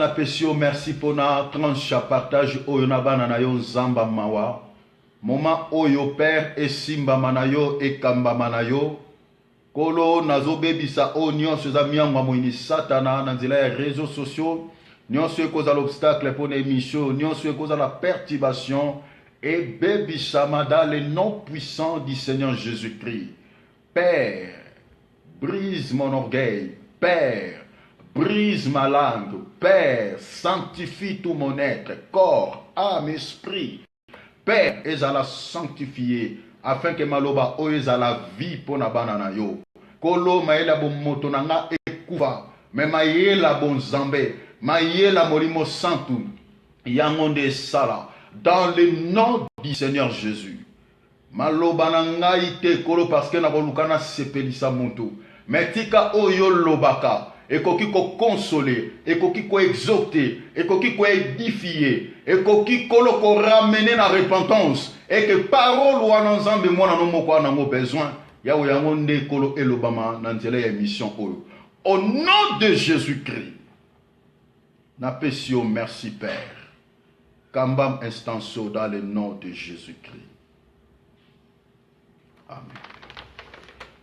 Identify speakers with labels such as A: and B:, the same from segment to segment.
A: na pesio merci pona tranche partage oyo na bana na yo nzamba mawa. Moment oyo père et simba manayo et kamba manayo. Kolo nazo bebisa o nyonso za miangwa moini satana na nzela ya réseaux sociaux. Nyonso ekoza l'obstacle pour l'émission, nyonso ekoza la perturbation et bebisama dans le nom puissant du Seigneur Jésus-Christ. Père, brise mon orgueil. Père, brise ma langue. Père, sanctifie tout mon être, corps, âme, esprit. Père, ezala sanctifié, afin que maloba o ezala vie pour na banana yo. Kolo maela bon moto nanga ekufa, mais maela bon zambe, maela molimo santu, yangonde sala, dans le nom du Seigneur Jésus. Maloba nanga ite kolo parce que na bolukana sepelisa moto. Mais tika oyo lobaka. Ekoki ko consoler, ekoki ko exhorter, ekoki ko édifier, ekoki ko ramener la repentance, et que parole ou ananzambe mwana no moko na mo besoin, ya o yango nde kolo elobama na nzela ya mission oyo. Au nom de Jésus-Christ, na pesio merci Père. Kambam instanso dans le nom de Jésus-Christ. Amen.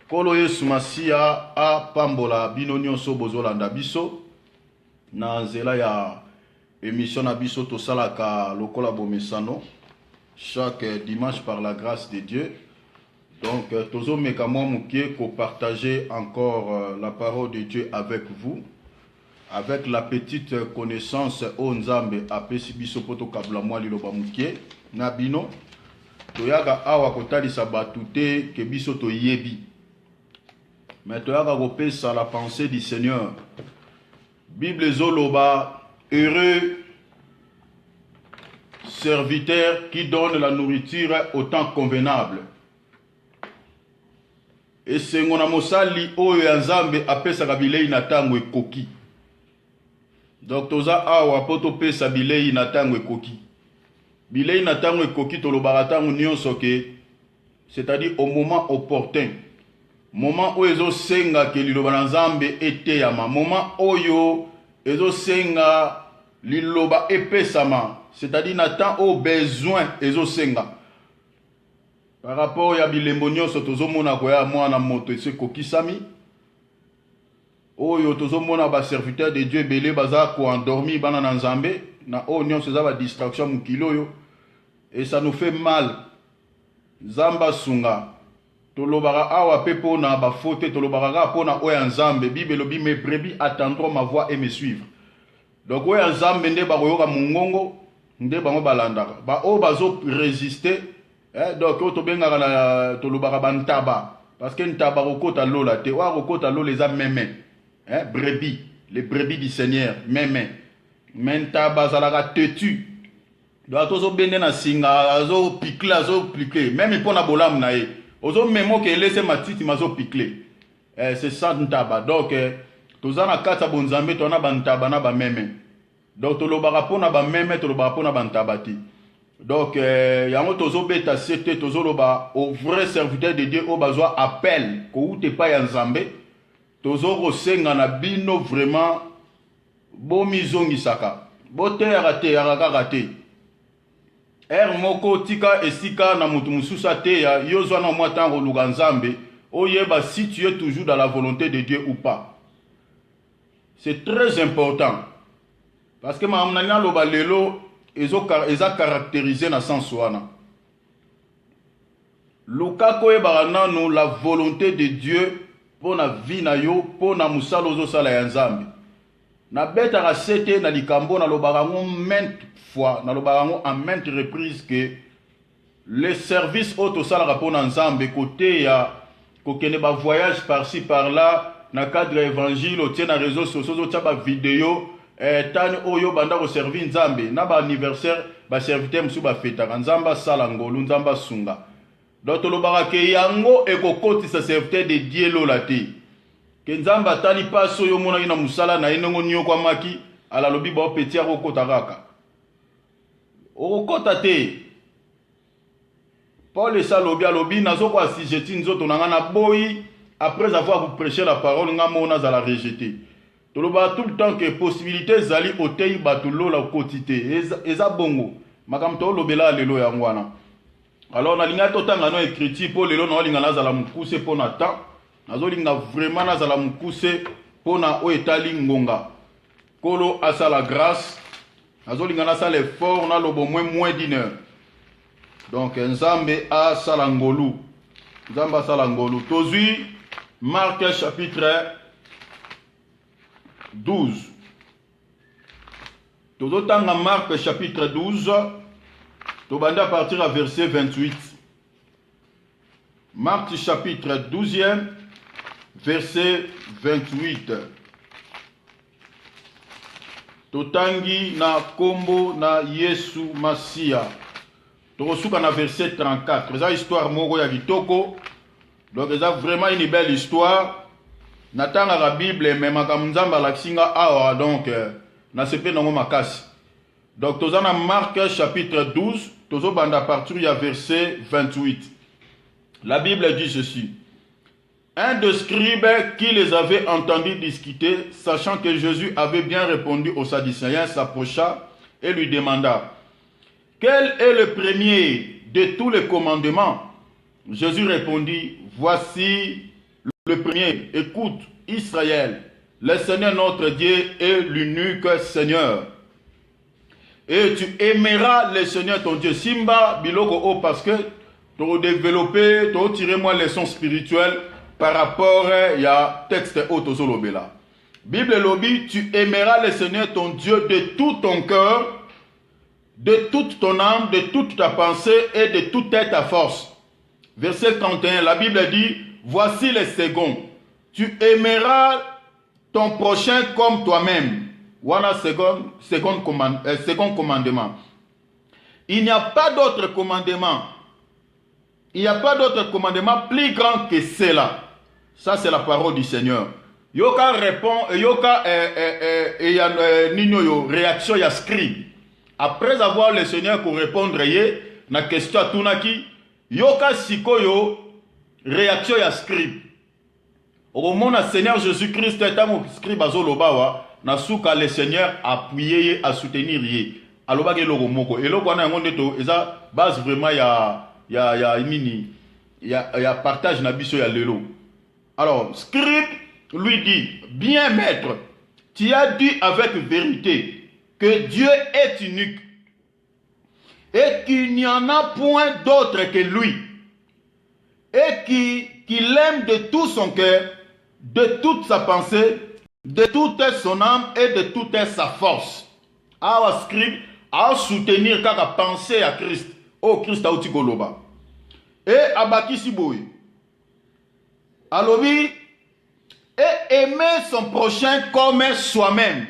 A: Kolo Yesu Masia a pambola bino nyonso bozolanda biso na nzela ya émission na biso tosalaka lokola bomesano chaque dimanche par la grâce de Dieu. Donc tozo meka mwa mukie ko partager encore la parole de Dieu avec vous avec la petite connaissance o nzambe apesi biso poto kabla mwa liloba mukie na bino toyaga awa kotalisa batute ke biso to yebi. Mais tu as repensé la pensée du Seigneur. Bible Zoloba, heureux serviteur qui donne la nourriture au temps convenable. Et c'est mon amosali oyo yanzambe apesa kabilei na tango ekoki. Donc toza awa poto pesa bilei na tango ekoki. Bilei na tango ekoki tolobaka tango nyonso ke, c'est-à-dire au moment opportun. Moment où ezo senga ke liloba na nzambe eteyama, moment oyo ezo senga liloba epesama, c'est-à-dire na temps au besoin ezo senga. Par rapport ya bilembo nyonso tozomona koya mwana moto ese kokisami, oyo tozomona ba serviteur de Dieu belé baza ko endormi bana na nzambe, na o nyonso za ba distraction mukilo yo, et ça nous fait mal. Zamba sunga. Tolobara awa pepo na ba faute tolobara pona oya nzambe bible lobi mes brebis attendront ma voix et me suivre. Donc oya nzambe nde ba koyoka mungongo nde bango balandaka ba o bazo résister donc o to bengaka na tolobara bantaba parce que ntaba kokota lola te wa kokota lola les a meme brebis les brebis du Seigneur meme mentaba zalaka têtu donc tozo bende na singa azo piquer même pona bolam na ye. Ozo memo ke laisse matiti mazo piquer. C'est ça ntaba. Donc tozana kata bonzambe tona bantaba na ba meme. Donc tolobara pona ba meme tolobara pona bantaba ti. Donc yango tozo beta sete tozo loba au vrai serviteur de Dieu au bazwa appel ko ute pa ya nzambe. Tozo rosenga na bino vraiment bo mizongi saka. Bo te raté. Moko tika esika na mutu mususa te ya yozwa na mwa tango luga nzambe oyeba si tu es toujours dans la volonté de Dieu ou pas. C'est très important parce que ma amnanya loba lelo eza caractérisé na sens wana. Luka koyeba nanu la volonté de Dieu pour na vie na yo pour na musala ozo sala ya nzambe. Na beta rasete na likambo na lobarango maintes fois, na lobarango en maintes reprises que les services auto sala rapona nzambe côté ya kokene ba voyage par-ci par-là na cadre évangile au tien na réseaux sociaux au taba vidéo tani oyo banda ko servir nzambe na ba anniversaire ba serviteur musu ba feta nzamba sala ngolu nzamba sunga. Donc lobara ke yango ekokoti sa serviteur de Dieu lolate. Kenzamba tali paso yo mona ina musala na inongo nyo kwa maki ala lobi ba petit ya kokota kaka. Okota te. Paul et Salobi alobi nazo kwa asijeti nzoto nanga na boyi après avoir prêché la parole nga mona za la rejeter. toloba tout le temps que possibilité zali otei batulo la quotité eza bongo makam to lobela lelo ya ngwana. Alors na linga totanga no écrit pour lelo no linga nazala mukuse pour na temps nazo linga vraiment nazala mukuse pour na o etali ngonga kolo asa la grâce nazo linga na sala effort na lobo moins d'une heure. Donc nzambe a sala ngolu nzamba sala ngolu tozui Marc chapitre 12. Tozotanga Marc chapitre 12. Tobanda à partir à verset 28. Marc chapitre 12e, verset 28. Totangi na kombo na Yesu Masia. Tokosuka na verset 34. C'est une histoire moko ya kitoko. Donc c'est vraiment une belle histoire. Natanga la Bible mais makamzamba laksinga awa donc na sepe nango makasi. Donc tozana Marc chapitre 12, tozobanda à partir du verset 28. La Bible dit ceci. Un des scribes qui les avait entendus discuter, sachant que Jésus avait bien répondu aux Sadducéens, s'approcha et lui demanda: quel est le premier de tous les commandements? Jésus répondit: voici le premier. Écoute, Israël, le Seigneur notre Dieu est l'unique Seigneur. Et tu aimeras le Seigneur ton Dieu. Simba biloko o parce que tu développer, tu tirer moi leçon spirituelle par rapport à texte autosolobela. Bible lobby, tu aimeras le Seigneur ton Dieu de tout ton cœur, de toute ton âme, de toute ta pensée et de toute ta force. Verset 31, la Bible dit: voici le second. Tu aimeras ton prochain comme toi-même. Voilà second commandement. Il n'y a pas d'autre commandement. Il n'y a pas d'autre commandement plus grand que cela. Ça, c'est la parole du Seigneur. Yoka répond, yoka nino réaction ya scribe. Après avoir le Seigneur pour répondre na question à tunaki, yoka sikoyo réaction ya scribe. Au moment où Seigneur Jésus-Christ est un scribe azolobawa, na souka le Seigneur appuyé à soutenir yé. Aloba ke logo moko. Et logo na ngonde to eza base vraiment ya partage na biso ya lelo. Alors, scribe lui dit: bien maître, tu as dit avec vérité que Dieu est unique et qu'il n'y en a point d'autre que lui et qu'il aime de tout son cœur, de toute sa pensée, de toute son âme et de toute sa force. À scribe, à soutenir kaka penser à Christ. Oh Christ a outi goloba. Et abaki siboui. Alobi, et aimer son prochain comme soi-même.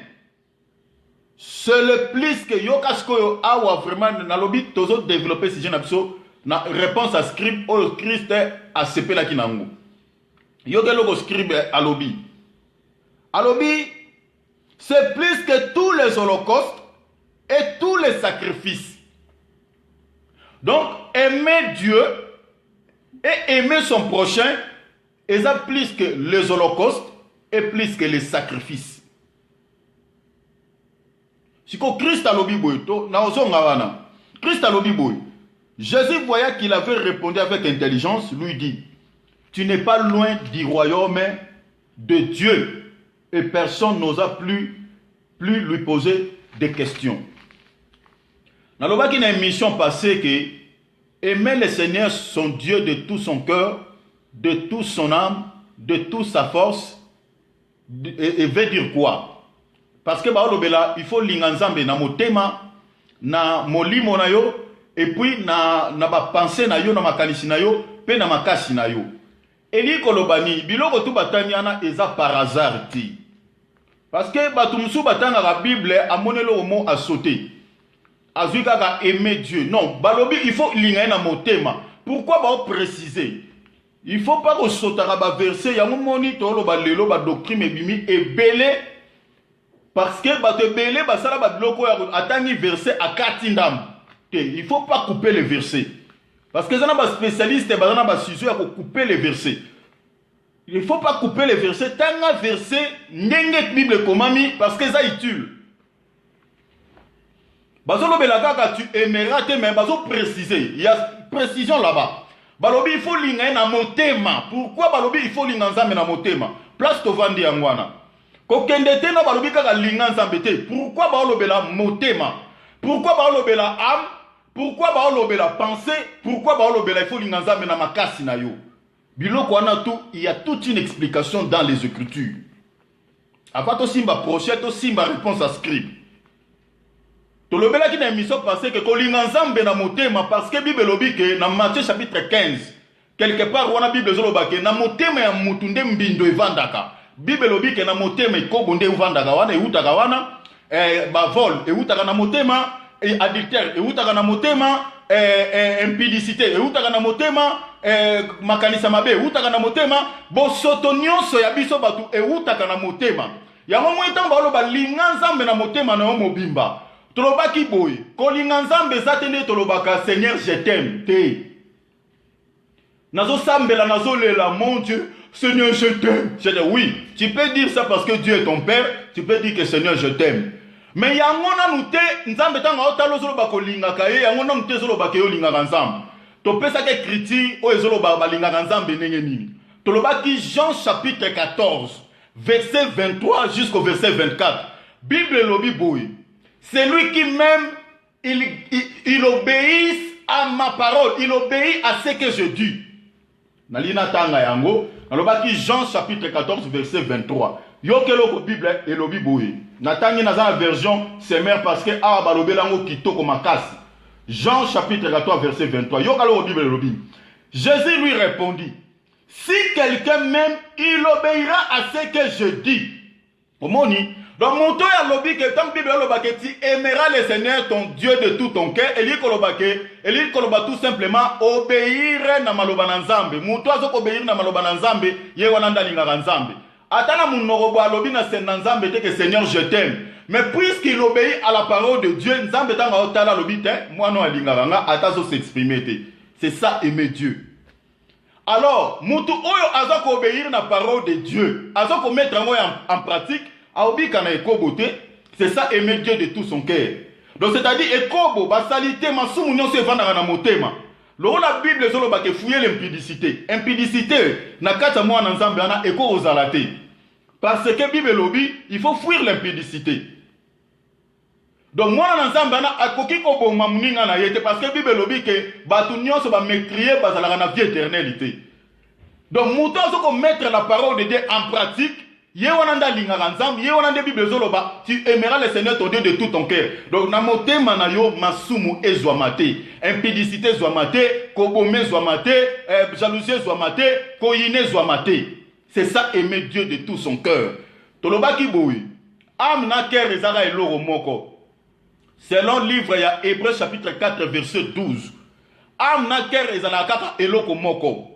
A: C'est le plus que yokasko awa vraiment nalobi tozo développer si jeune abso na réponse à scribe au Christ a sepé la kinango. Yogeloko scribe alobi. Alobi, c'est plus que tous les holocaustes et tous les sacrifices. Donc, aimer Dieu et aimer son prochain, et ça plus que les holocaustes et plus que les sacrifices. Si Christ a lobi boito, na osonga wana. Christ a lobi boy. Jésus voyait qu'il avait répondu avec intelligence, lui dit: tu n'es pas loin du royaume de Dieu. Et personne n'osa plus lui poser des questions. Dans une émission passée que aimer le Seigneur son Dieu de tout son cœur, de toute son âme, de toute sa force, et veut dire quoi? Parce que il faut l'inganzambe na motema, na molimo na yo, et puis na ba pensée na yo, na makanisi na yo, pe na makasi na yo. Eli kolobani biloko tu batamiana eza par hasard ti. Parce que batumsu batanga la Bible a monelo mot à sauter. Azuka ka aimer Dieu. Non, balobi il faut linga na motema. Pourquoi ba préciser? Il faut pas que sotara ba verset ya moni to lo ba lelo ba doctrine ebimi ebele parce que ba te belé ba sala ba biloko ya atangi verset a katindam. Il faut pas couper les versets. Parce que ça n'a pas spécialiste, ça n'a pas sujet à couper les versets. Il ne faut pas couper les versets. Tant un verset, n'engage Bible komami parce que ça est utile. Bazolo belaka tu aimeras te mais bazo préciser. Il y a précision là-bas. Balobi il faut linga na motema. Pourquoi balobi il faut linga nzambe na motema? Place to vandi yangwana. Ko kende te na balobi kaka linga nzambe te. Pourquoi balobela motema? Pourquoi balobela âme? Pourquoi balobela pensée? Pourquoi balobela il faut linga nzambe na makasi na yo? Biloko wana tout, il y a toute une explication dans les Écritures. Avant to simba projet, to simba réponse à script. To lobela ki na émission passée que kolinga nzambe na motema parce que Bible lobi que dans Matthieu chapitre 15 quelque part wana Bible zoloba que na motema ya mutu nde mbindo evandaka. Bible lobi que na motema ikobo nde evandaka wana eutaka wana ba vol eutaka na motema adultère eutaka na motema impudicité eutaka na motema makanisa mabe eutaka na motema bosoto nyonso ya biso batu eutaka na motema yango mwitango baloba linga nzambe na motema na yo mobimba tolobaki boy kolinga nzambe zate nde tolobaka Seigneur je t'aime te nazo sambela nazo lela mon Dieu Seigneur je t'aime. Je dis oui, tu peux dire ça parce que Dieu est ton père, tu peux dire que Seigneur je t'aime. Mais yangona nute nzambe tanga otalo zolo bakolinga kaye yangona nute zolo bakeyo linga nzambe. To pesa ke kriti o ezolo balinga nzambe nenge nini. Tolobaki Jean chapitre 14 verset 23 jusqu'au verset 24. Bible lobi boy. Celui qui m'aime il obéit à ma parole, il obéit à ce que je dis. Nalina tanga yango, nalobaki Jean chapitre 14 verset 23. Yokeloko Bible et lobi boy. Natangi naza la version semer parce que a balobelango kitoko makasi. Jean chapitre 14 verset 23. Yokeloko Bible lobi. Jésus lui répondit: si quelqu'un m'aime, il obéira à ce que je dis. Omoni. Donc mon tour à lobby que tant Bible lobake tu aimeras le Seigneur ton Dieu de tout ton cœur. Eli kolobake, eli koloba tout simplement obéir na maloba na nzambe. Muto azoko obéir na maloba na nzambe, ye wananda linga nzambe. Atana munorobo alobi na nzambe te que Seigneur je t'aime. Mais puisqu'il obéit à la parole de Dieu, nzambe tanga otala lobi te, moi non alinga nga atazo s'exprimer te. C'est ça aimer Dieu. Alors, mutu oyo azoko obéir na parole de Dieu, azoko mettre en pratique. C'est ça aimer Dieu de tout son cœur. Donc c'est-à-dire ekobo basalite masumu nyonso evandaka na motema. Loro la Bible zoloba ke fouiller l'impudicité. Impudicité na kata mwana nzambe ana eko ozalate. Parce que Bible lobi, il faut fuir l'impudicité. Donc mwana nzambe ana akoki ko boma muninga na yete parce que Bible lobi ke batu nyonso ba mécrier bazalaka na vie éternalité. Donc muto azoko mettre la parole de Dieu en pratique. Tu aimeras le Seigneur ton Dieu de tout ton cœur. Donc, namote manayo masumu ezwamate, impudicité zwamate, kobome zwamate, jalousie zwamate, koyine zwamate. C'est ça aimer Dieu de tout son cœur. Tolobaki boui, âme na cœur ezara eloro moko. Selon le livre ya Hébreux chapitre 4 verset 12. Âme na cœur ezara kaka eloko moko.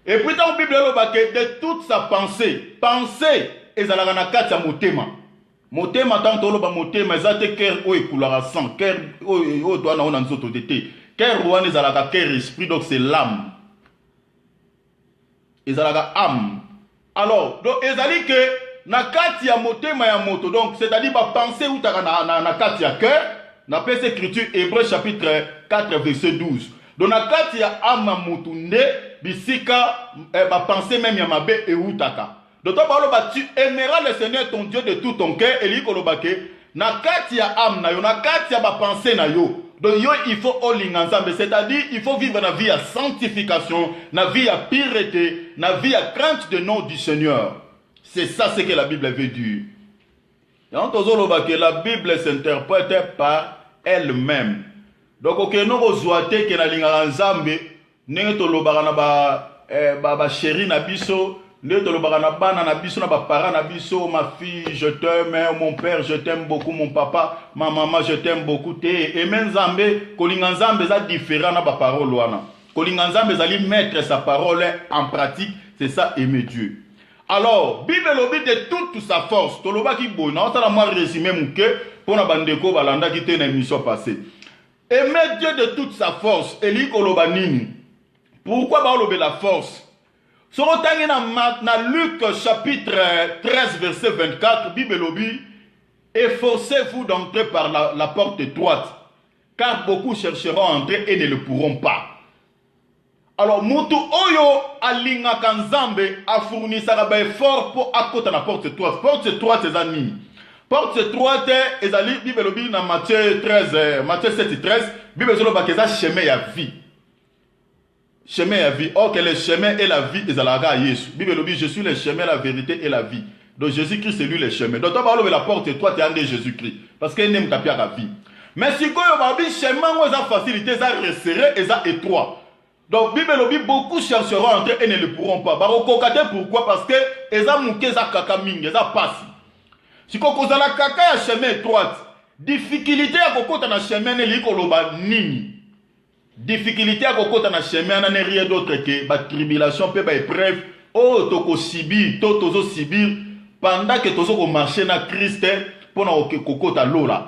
A: Et puis dans la Bible, de toute sa pensée, et ça la kati ya motema. Motema tant toloba motema, ezate cœur o ekulara sang, cœur o doit na ona nzoto dete. Cœur wana ezalaka cœur esprit, donc c'est l'âme. Ezalaka âme. Alors, donc ezali que na kati ya motema ya moto, donc c'est-à-dire ba pensée ou taka na kati ya cœur, na pese écriture Hébreux chapitre 4 verset 12. Donc na kati ya âme motunde bisika ba pensée même ya mabe e utaka. Donc tu aimeras le Seigneur ton Dieu de tout ton cœur et li kolobake na kati ya âme na yo na kati ya ba pensée na yo. Donc yo il faut olinga nzambe, c'est-à-dire il faut vivre la vie à sanctification, la vie à pureté, la vie à crainte de nom du Seigneur. C'est ça ce que la Bible veut dire. Et on tozoloba que la Bible s'interprète par elle-même. Donc ok no kozwate ke na linga nzambe nenge tolobaka na ba chéri na biso, nenge tolobaka na bana na biso na ba parents na biso, ma fille je t'aime, mon père je t'aime beaucoup, mon papa, ma maman je t'aime beaucoup te. Et même nzambe kolinga nzambe za différent na ba parole wana. Kolinga nzambe zali mettre sa parole en pratique, c'est ça aimer Dieu. Alors, Bible lobi de toute sa force, tolobaki boy na otala moi résumé muke pona bandeko balanda ki te na émission passée. Aimer Dieu de toute sa force. Eli koloba nini. Pourquoi ba lobe la force? Sorotangi na Luc chapitre 13 verset 24, Bible lobi, efforcez-vous d'entrer par la porte étroite, car beaucoup chercheront à entrer et ne le pourront pas. Alors, mutu oyo alinga kanzambe a fourni sa effort pour akota na porte étroite. Porte étroite c'est nini? Porte étroite ezali Bible lobi na Matthieu 13, Matthieu 7 et 13, Bible zolo bakeza chemin ya vie. Chemin ya vie. Or que le chemin et la vie ezalaka à Yesu. Bible lobi je suis le chemin, la vérité et la vie. Donc Jésus-Christ c'est lui le chemin. Donc on va lever la porte étroite et ande Jésus-Christ parce qu'il n'aime tapia la vie. Mais si quoi babi chemin oza facilité, ça resserré et ça étroit. Donc, Bible lobi, beaucoup chercheront à entrer et ne le pourront pas. Pourquoi? Parce que ils ont mouké za kaka mingi, ils ont passé. Si vous avez la kaka ya chemin étroite, difficulté à kokota na chemin ne liko loba nini. Difficulté à kokota na chemin n'a rien d'autre que ba tribulation pe ba épreuve oh toko sibir, tozo sibir pendant que tozo ko marcher na Christ pour na kokota lola.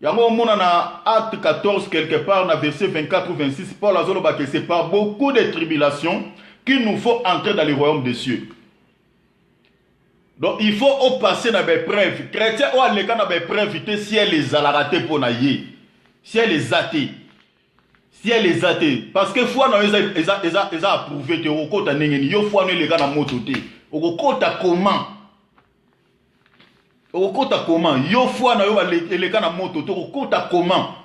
A: Yango mona na acte 14 quelque part na verset 24 ou 26 Paul azoloba que c'est par beaucoup de tribulations qu'il nous faut entrer dans le royaume des cieux. Donc il faut passer dans les preuves. Chrétiens ou les cas dans les preuves si elle les a raté pour naïe. Si elle les athée. Si elle les athée parce que foi na ils a approuvé te okota nengeni yo foi les gars na moto te. Okota comment? Okota comment? Yo foi na yo les gars na moto te okota comment?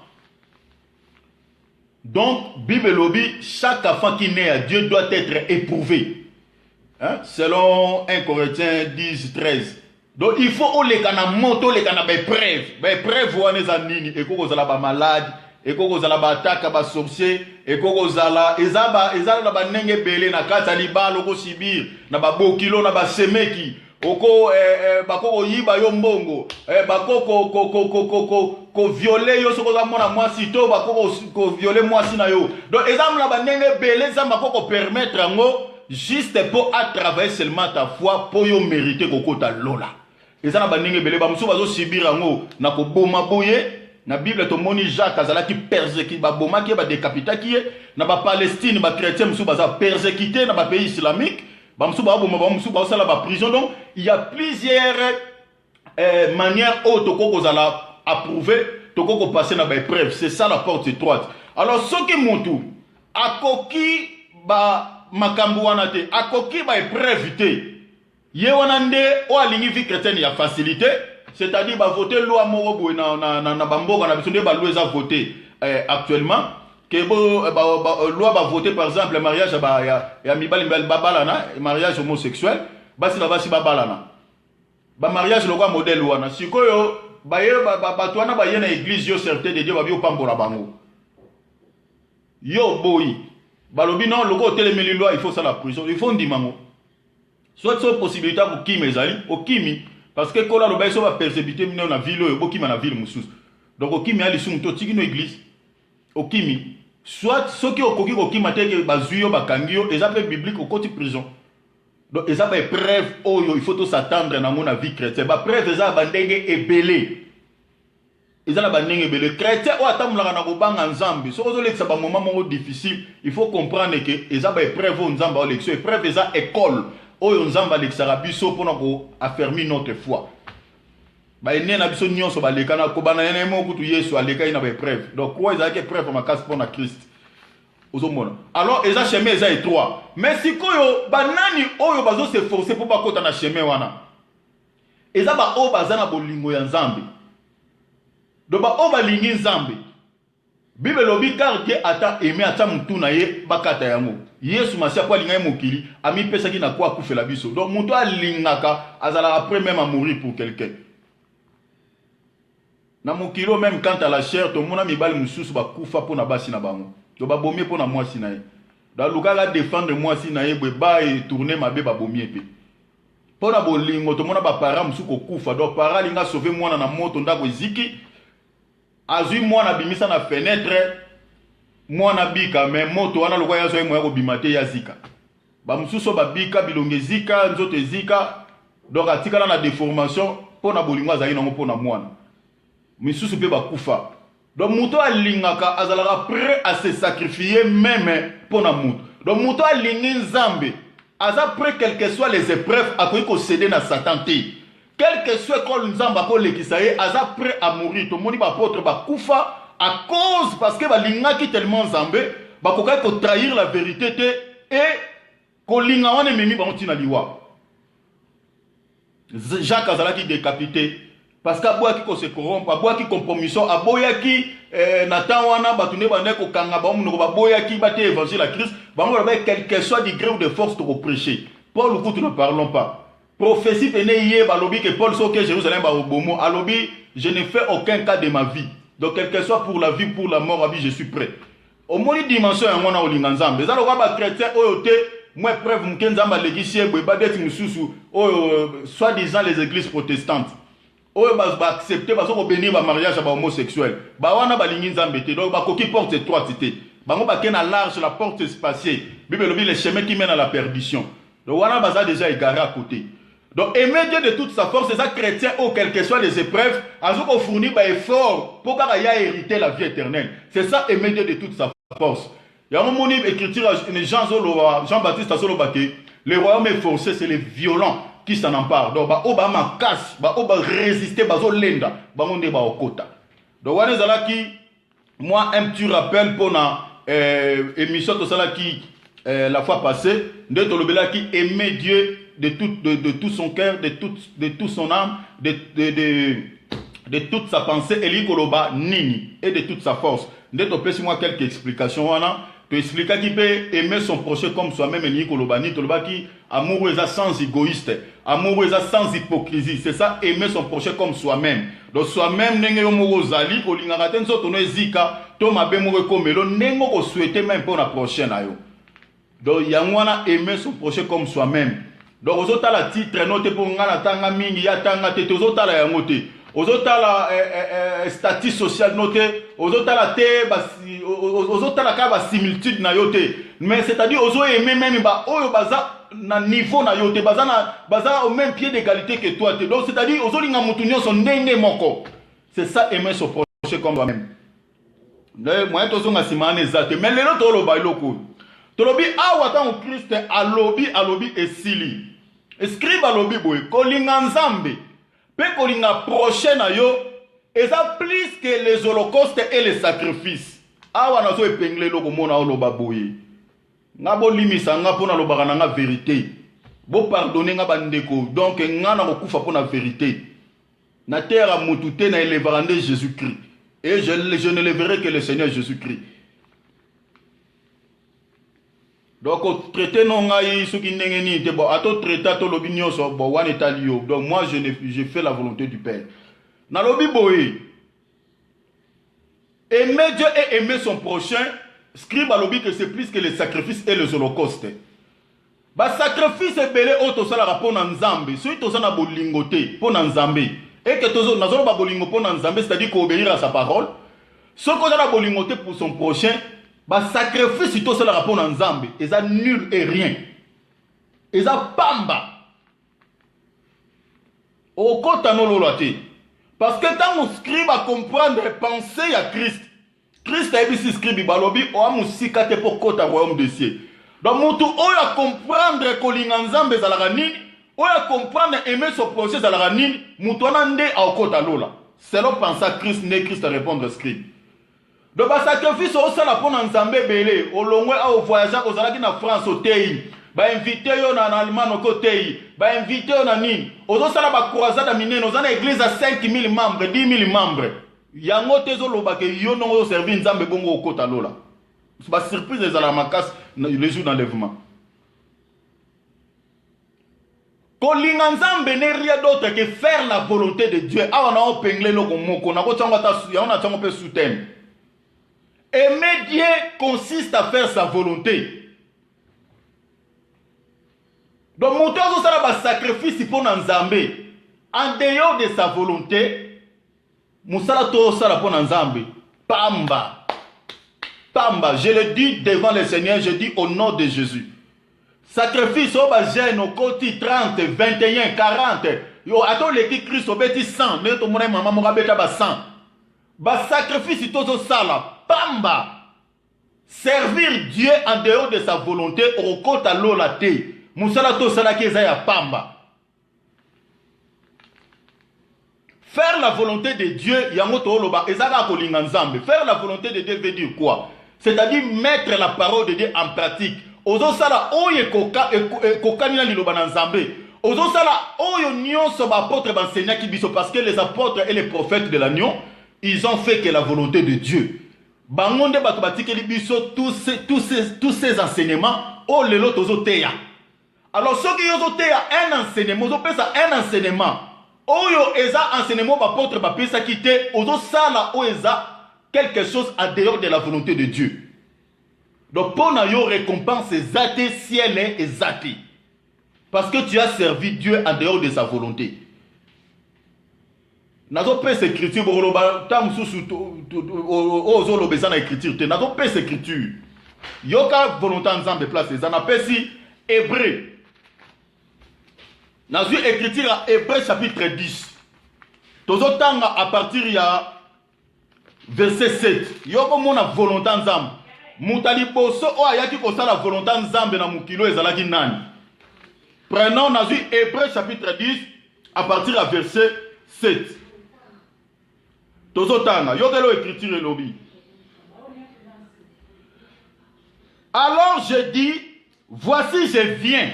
A: Donc Bible lobi chaque enfant qui naît à Dieu doit être éprouvé. Hein? Selon 1 Corinthiens 10, 13. Donc il faut les gars na moto les gars na preuve. Preuve wana za nini? Eko kozala ba malade, eko kozala ba attaque ba sorcier, eko kozala ezaba na ba nenge belé na kata libalo ko sibir, na ba bokilo na ba semeki. Oko bako yiba yo mbongo bako ko violer yo soko za mona mwasi to bako ko violer mwasi na yo. Donc exemple na ba nenge belé za bako ko permettre ngo juste pour à travailler seulement ta foi pour yo mériter kokota lola. Eza na ba nenge belé ba musu bazo sibira ngo na ko boma boye na Bible to moni Jacques azala ki persécuté ba boma ki ba décapita ki na ba Palestine ba chrétien musu baza persécuté na ba pays islamique. Donc il y a plusieurs manières où tu approuver, tu peux passer dans les preuves. C'est ça la porte étroite. Alors, ce qui est tout, à koki ba makambuanate, à koki ba épreuve te, yewanande ou aligni vie chrétienne il y a facilité, c'est-à-dire ba voter loi morobo na bamboka na bisonde ba loi za voter actuellement. Que loi va voter par exemple le mariage ya mibali babalana mariage homosexuel basi na basi babalana ba mariage lokwa modèle wana sikoyo batwana ba yena église yo certain de Dieu ba bio pambola bango yo boyi balobi non loko telemeli loi il faut ça la prison il faut ndimango soit possibilité ko kimi ezali okimi parce que kola loba so ba persécuter mino na ville yo bokima na ville mususu donc okimi ali sumto tikino église okimi soit ceux qui ont coquille au kimateke bazuyo bakangio et ça peut biblique au côté prison. Donc et ça va preuve oh il faut tout s'attendre dans mon avis chrétien. Ba preuve ça bandenge ebelé. Ils ont la bandenge ebelé chrétien ou atamulaka na kobanga nzambe. So ozo lekisa ba moment mo difficile, il faut comprendre que et ça va preuve nzamba lection et preuve ça école. Oyo nzamba lekisa biso pour ko affermir notre foi. Ba ene na biso nyonso ba lekana ko bana ene mo kutu Yesu aleka ina ba preuve. Donc quoi ils a que preuve ma casse pour na Christ. Ozomona. Alors eza chemin eza étroit. Mais si koyo banani oyo bazo se forcer pour ba kota na chemin wana. Eza ba o bazana bolingo ya Nzambe. Do ba o ba lingi Nzambe. Bible lobi car Dieu ata aimé ata mutu na ye bakata yango. Yesu masia kwa linga mokili ami pesa ki na kwa kufela biso. Donc mutu alingaka azala après même à mourir pour quelqu'un. Na mokilo même quand à la chair to mona mibali mususu ba kufa pona basi na bango to ba bomie pona mwasi na ye da lukala défendre mwasi na ye ba et tourner mabe ba bomie pe pona bolingo to mona ba para mususu ko kufa do para linga sauver mwana na moto ndako ziki azui mwana bimisa na fenêtre mwana bika mais moto wana lokwa yazo moya ko bimate ya zika ba mususu ba bika bilonge zika nzoto zika donc atikala na déformation pona bolingo azali nango pona mwana misusu pe bakufa. Donc muto alingaka azalaka prêt à se sacrifier même pour na muto. Donc muto alingi Nzambe après quelles que soient les épreuves, à quoi il céder dans Satan. Quel que soit quand nous avons l'équisaïe, Aza prêt à mourir. Tout le monde va apôtre va koufa à cause parce que balinga qui tellement zambé, ba koka ko trahir la vérité et ko linga wane memi ba ontina liwa. Jacques Azala qui décapité parce qu'aboya qui se corrompt, aboya qui compromission, aboya qui Nathan wana batune bande ko kanga ba mu ba boya qui bate évangile à Christ, ba mo ba quel que soit du gré ou de force pour prêcher. Paul ou nous ne parlons pas. Prophétie venait hier, balobi que Paul soit que Jérusalem va au bomo. Alobi, je ne fais aucun cas de ma vie. Donc quel que soit pour la vie, pour la mort, je suis prêt. Au moins dimension à moi na olinganzam. Les alors ba chrétien oyote, moi preuve mkenzamba l'église ba det mususu, soit disant les églises protestantes. Oyo ba accepter ba so bénir ba mariage ba homosexuel. Ba wana ba linginzambe te. Donc ba koki porte étroite te. Ba ngo ba kena large la porte spacieuse. Bible lobi les chemins qui mènent à la perdition. Donc wana ba déjà égaré à côté. Donc, aimer Dieu de toute sa force, c'est ça chrétien ou quelles que soient les épreuves, à ce qu'on fournit des efforts pour qu'il y ait hérité la vie éternelle. C'est ça, aimer Dieu de toute sa force. Il y a un moment écriture, Jean-Baptiste Asolobake, le royaume est forcé, c'est les violents qui s'en emparent. Donc, Obama casse, Obama résister, Lenda, on est au quota. Donc, on est là qui, moi, un petit rappel pour l'émission qui, la fois passée, de Tolobela qui aimait Dieu de tout son cœur, de toute son âme, de toute sa pensée, Eli Koloba Nini, et de toute sa force. De te moi quelques explications, tu expliques qu'il peut aimer son prochain comme soi-même, Eli Koloba Ni, Toloba qui amoureux sans égoïste, amoureux sans hypocrisie. C'est ça, aimer son prochain comme soi-même. Donc soi-même, n'est-ce pas Zali, Olingaraten, Sotono Zika, Thomas Bemoure Komelo, n'est-ce pas souhaiter même pour la prochaine. Donc Yangwana aimer son prochain comme soi-même. Donc, aux autres, la titre, noté pour nga tanga mingi, ya tanga tete, aux autres, la yangote. Aux autres, la statut social noté, aux autres, la té, aux autres, la kaba similitude na yote. Mais c'est-à-dire, aux autres, aimer même, oyo baza, na niveau na yote, baza au même pied d'égalité que toi. Donc, c'est-à-dire, aux autres, nga mutunyo son nenge moko. C'est ça, aimer son prochain comme toi-même. Moi, tous on a simane zate. Mais les autres, lo bailo ko. Tolobi, awata au Christ, alobi, et sili. Escribe alobi boy, kolinga nzambe, pe kolinga prochaine yo, et ça plus que les holocaustes et les sacrifices. Awa nazo epengle loko mona oloba boy. Nga bo limisa nga pona lobaka na nga vérité. Bo pardonner nga bandeko, donc nga na kokufa pona vérité. Na terre a mutute na élevarande Jésus-Christ. Et je ne le verrai que le Seigneur Jésus-Christ. Donc, au traité non ngai ce qui n'est ni te bon à tout traité à tout l'opinion sur bon one etalio. Donc moi je fais la volonté du Père. Dans l'obi boé, aimer Dieu et aimer son prochain, scribe à l'obi que c'est plus que les sacrifices et les holocaustes. Bah sacrifice est belé auto ça la rapport en Nzambe. Celui to ça na bolingoté pour Nzambe. Et que tozo na zolo ba bolingo pour Nzambe, c'est-à-dire qu'obéir à sa parole. Ce qu'on a la bolingoté pour son prochain. Bah sacrifice si tout ça le rapport en Zambie, et ça nul et rien. Et ça pamba. Au côté non loloté. Parce que quand on scribe à comprendre et penser à Christ, Christ a dit scribe balobi o amusika te pour côté royaume de cieux. Donc mutu o ya comprendre que l'inganzambe za la nini, o ya comprendre aimer son projet za la nini, mutu anande au côté lola. C'est là penser à Christ né Christ à répondre scribe. Donc, le sacrifice au sein de la Nzambe belé, au long au voyageur, aux Alaki na France au Tei, ba invité en Allemagne au côté, ba invité en Nini, aux autres ça la croisade à Mine, nous avons une église à 5000 membres, 10 000 membres. Yango tezo lobake yo non servi Nzambe bongo au côté lola. C'est pas surprise des alamakas les jours d'enlèvement. Kolinga Nzambe n'est rien d'autre que faire la volonté de Dieu. Ah on a penglé no komoko, na ko tsango ta on a tsango pe sous-thème. Aimer Dieu consiste à faire sa volonté. Donc, mon temps, ça va sacrifice pour Nzambe. En dehors de sa volonté, Moussala to sala pour Nzambe. Pamba. Pamba. Je le dis devant le Seigneur, je dis au nom de Jésus. Sacrifice au bagène au côté 30, 21, 40. Yo, attends l'équipe Christ au bêtis 100. Mais tout le monde maman m'a bêta 100. Ba sacrifice tout ça Pamba. Servir Dieu en dehors de sa volonté au côté à l'olaté. musala to salaki eza ya pamba. Faire la volonté de Dieu, yango to loba ezaka kolinga nzambe. Faire la volonté de Dieu veut dire quoi? C'est-à-dire mettre la parole de Dieu en pratique. Ozo sala oye kokani na liloba na nzambe. Ozo sala oyo nyonso ba apôtre ba enseignant ki biso, parce que les apôtres et les prophètes de l'agneau, ils ont fait que la volonté de Dieu. Bangonde bato batikeli biso tous ces enseignements o lelo tozo teya. Alors ceux qui yozo teya un enseignement, ozo pesa un enseignement. Oyo eza enseignement ba apôtre ba pesa kité, ozo sala o eza quelque chose en dehors de la volonté de Dieu. Donc pour na yo récompense zate ciel et zate. Parce que tu as servi Dieu en dehors de sa volonté. Nazo pesa écriture boloba tam susu ozo lobeza na écriture te. Nazo pesa écriture. Yoka volonté nzambe place za na pesi hébreu. Nazo écriture à Hébreu chapitre 10. Tozo tanga à partir ya verset 7. Yoko mona volonté nzambe. Mutali boso o ayaki kosala volonté nzambe na mukilo ezalaki nani. Prenons Nazu Hébreu chapitre 10 à partir à verset 7. Tozotanga, yokelo écriture et lobby. Alors je dis, voici je viens.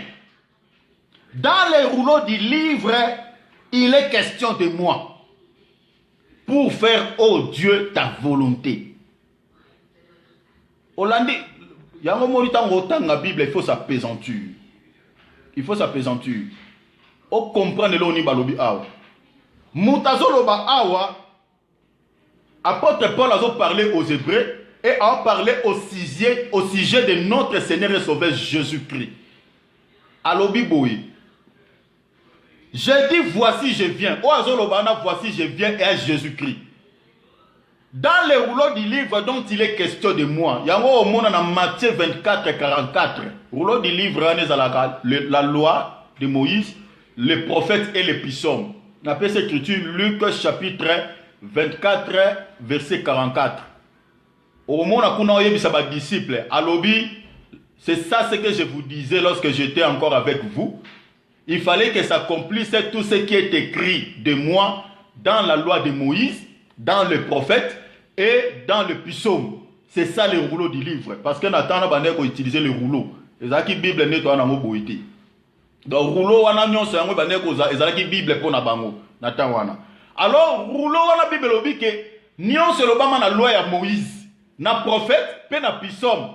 A: Dans les rouleaux du livre, il est question de moi. Pour faire, oh Dieu, ta volonté. Hollandi, yango moritango tanga Bible, il faut sa pesanture. Il faut sa pesanture. O comprendre l'oni balobi awa. Moutazo ba awa. Apôtre Paul a parlé aux Hébreux et a parlé au sujet de notre Seigneur et Sauveur Jésus-Christ. Alobi boui. J'ai dit voici je viens. O azolobana voici je viens et à Jésus-Christ. Dans les rouleaux du livre dont il est question de moi, il y a un Matthieu 24, 44. Rouleau du livre, la loi de Moïse, les prophètes et les psaumes. On appelle cette écriture Luc chapitre 24, verset 44. Au moment où on a eu ses disciples, à l'obi, c'est ça ce que je vous disais lorsque j'étais encore avec vous. Il fallait que s'accomplisse tout ce qui est écrit de moi dans la loi de Moïse, dans les prophètes et dans le psaume. C'est ça les rouleaux du livre. Parce que Nathan a utilisé les rouleaux. Et ça qui Bible n'est pas en mobilité. Donc rouleau wana nyonso yango baneko ezalaki Bible pour na bango Nathan wana. Alors rouleau wana Bible obi ke nyonso lobama na loi ya Moïse, na prophète pe na psaume.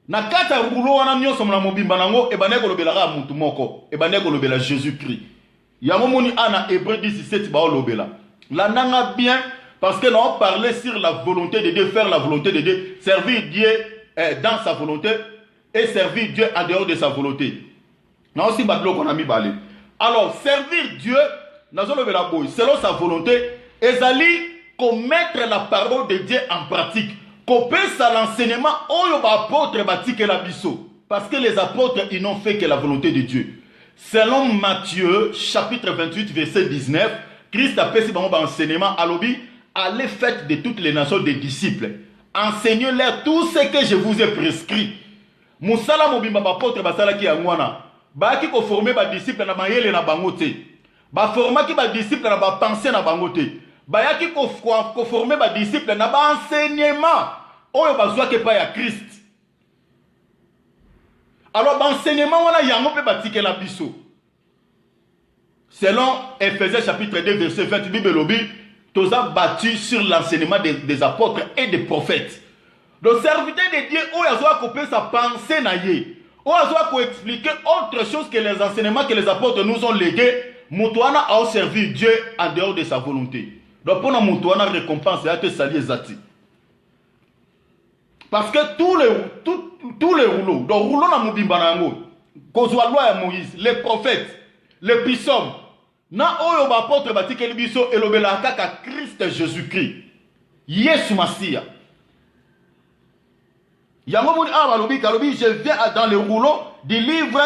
A: Na kata rouleau wana nyonso na mobimba nango e baneko lobelaka mutu moko, e baneko lobela Jésus-Christ. Yango moni ana Hébreu 17 ba lobela. La nanga bien parce que nous avons parlé sur la volonté de Dieu, faire la volonté de Dieu, servir Dieu dans sa volonté et servir Dieu en dehors de sa volonté. Nous aussi qu'on a mis balé. Alors, servir Dieu, selon sa volonté, ezali commettre la parole de Dieu en pratique. Qu'on à l'enseignement, apôtre batike la biso. Parce que les apôtres, ils n'ont fait que la volonté de Dieu. Selon Matthieu, chapitre 28, verset 19, Christ a fait un enseignement à l'obi. Allez faites de toutes les nations des disciples. Enseignez-leur tout ce que je vous ai prescrit. Moussala mobimba apôtre basala ki angwana. Ba ki ko former ba disciple na mayele na bangote. Ba former ki ba disciple na ba pensée na bangote. Ba ya ki ko former ba disciple na ba enseignement. Oyo bazwa ke pa ya Christ. Alors ba enseignement wana yango pe batike la biso. Selon Ephésiens chapitre 2 verset 20 Bible lobi tous a battu sur l'enseignement des apôtres et des prophètes. Le serviteur de Dieu, où il a coupé sa pensée, où il a expliqué autre chose que les enseignements que les apôtres nous ont légués. Moutouana a servi Dieu en dehors de sa volonté. Donc pour nous, Moutouana récompense, il a été sali Zati. Parce que tous les rouleaux, donc rouleaux na Moubimbanango, Kozwa loi à Moïse, les prophètes, les psaumes, na oyo ba apôtre batikeli biso elobela kaka Christ Jésus-Christ. Yesu Masia. Yango moni abalobi kalobi je viens dans le rouleau du livre,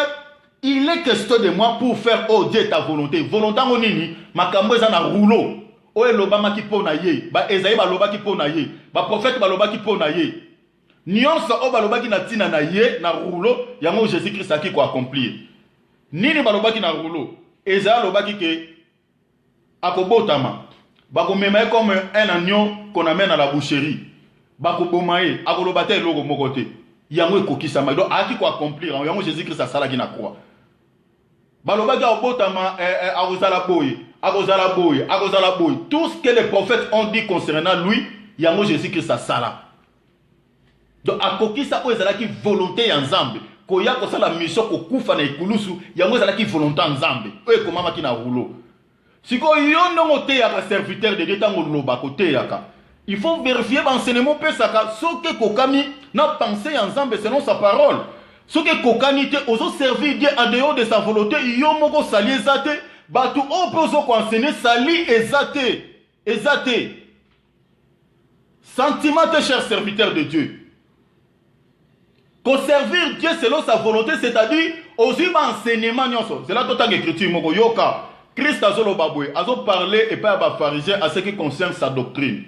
A: il est question de moi pour faire oh Dieu ta volonté. Volonté ngonini makambo eza na rouleau. O elobama ki pona ye, ba Esaïe baloba ki pona ye, ba prophète baloba ki pona ye. Nyonso o baloba ki na tina na ye na rouleau, yango Jésus-Christ a ki ko accomplir. nini balobaki na rouleau eza lobaki ke akobotama bakomema comme un agneau qu'on amène à la boucherie bakoboma ye akoloba te eloko moko te yango ekokisama donc aki ko accomplir yango Jésus-Christ asalaki na croix balobaki akobotama akozala boye akozala boye akozala boye tout ce que les prophètes ont dit concernant lui yango Jésus-Christ asala donc akokisa oyo ezalaki volonté ya Nzambe koya kosala mission kokufa na ekulusu yango ezalaki volonté ya Nzambe oyo ekomamaki na rouleau sikoyo yo ndongo teyaka serviteur de Dieu ntango loba koteyaka il faut vérifier l'enseignement pesaka soki kokami na pensée ya Nzambe selon sa parole soki kokani te ozo servir Dieu en dehors de sa volonté yo moko sali ezate batu opo ko enseigner sali ezate sentiment de cher serviteur de Dieu qu'on servir Dieu selon sa volonté c'est-à-dire aussi enseignement nyonso c'est là tout en écriture moko yoka Christ azo parler et pas à pharisien à ce qui concerne sa doctrine.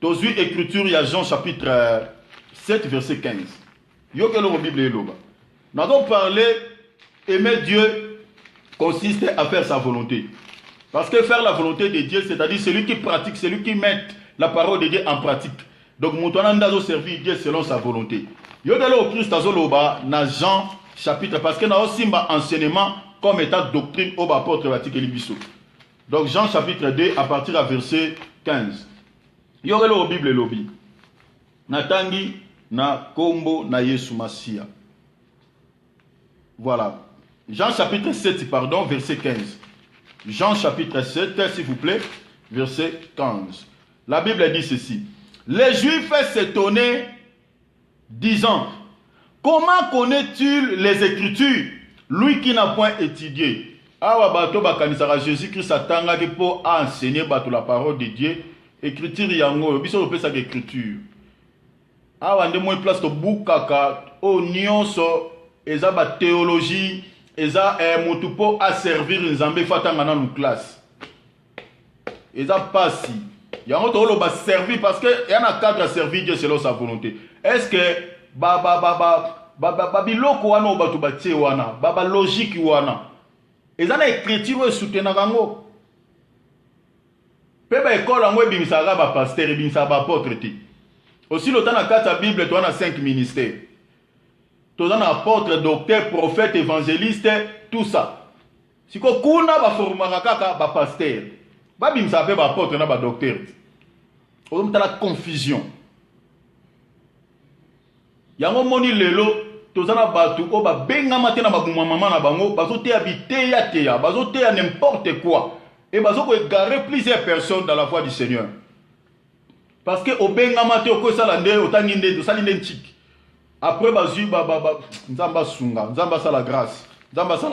A: Tozu écriture il y a Jean chapitre 7 verset 15. Yo que la Bible est là. Nous avons parlé aimer Dieu consiste à faire sa volonté. Parce que faire la volonté de Dieu c'est-à-dire celui qui pratique, celui qui met la parole de Dieu en pratique. Donc moutona ndazo servir Dieu selon sa volonté. Yo que le Christ azo na Jean chapitre parce que na osimba enseignement comme état doctrine au apôtre Vatique Libiso. Donc Jean chapitre 2 à partir à verset 15. Il y aurait le Bible lobby. Natangi na kombo na Yesu Masia. Voilà. Jean chapitre 7 pardon verset 15. Jean chapitre 7 s'il vous plaît verset 15. La Bible dit ceci. Les Juifs s'étonnaient disant: comment connaît-il les Écritures? Lui qui n'a point étudié. Awa bato bakanisaka Jésus-Christ atangaki pour enseigner bato la parole de Dieu. Écriture yango biso opesa ka écriture. Awa nde moi place to bukaka o nyonso eza ba théologie eza mutu po a servir Nzambe fatanga na classe. Eza pasi. Yango to lo ba servir parce que y a un cadre à servir Dieu selon sa volonté. Est-ce que biloko wana o batu batie wana baba logique wana ezana écriture soutenaka yango pe ba école yango ebimisaka ba pasteur ebimisaka ba apôtre te aussi le temps na kati ya Bible to wana 5 ministères to na apôtre docteur prophète évangéliste tout ça siko kuna ba formaka kaka ba pasteur ba bimisaka pe ba apôtre na ba docteur o mtala confusion. Yango moni lelo tozana batu o ba benga matena ba buma mama na bango bazo te habiter ya teya bazo te n'importe quoi et bazo ko égarer plusieurs personnes dans la voie du Seigneur parce que o benga mate o ko sala nde o tangi nde sali nde nchiki après bazu nzamba sunga nzamba sa la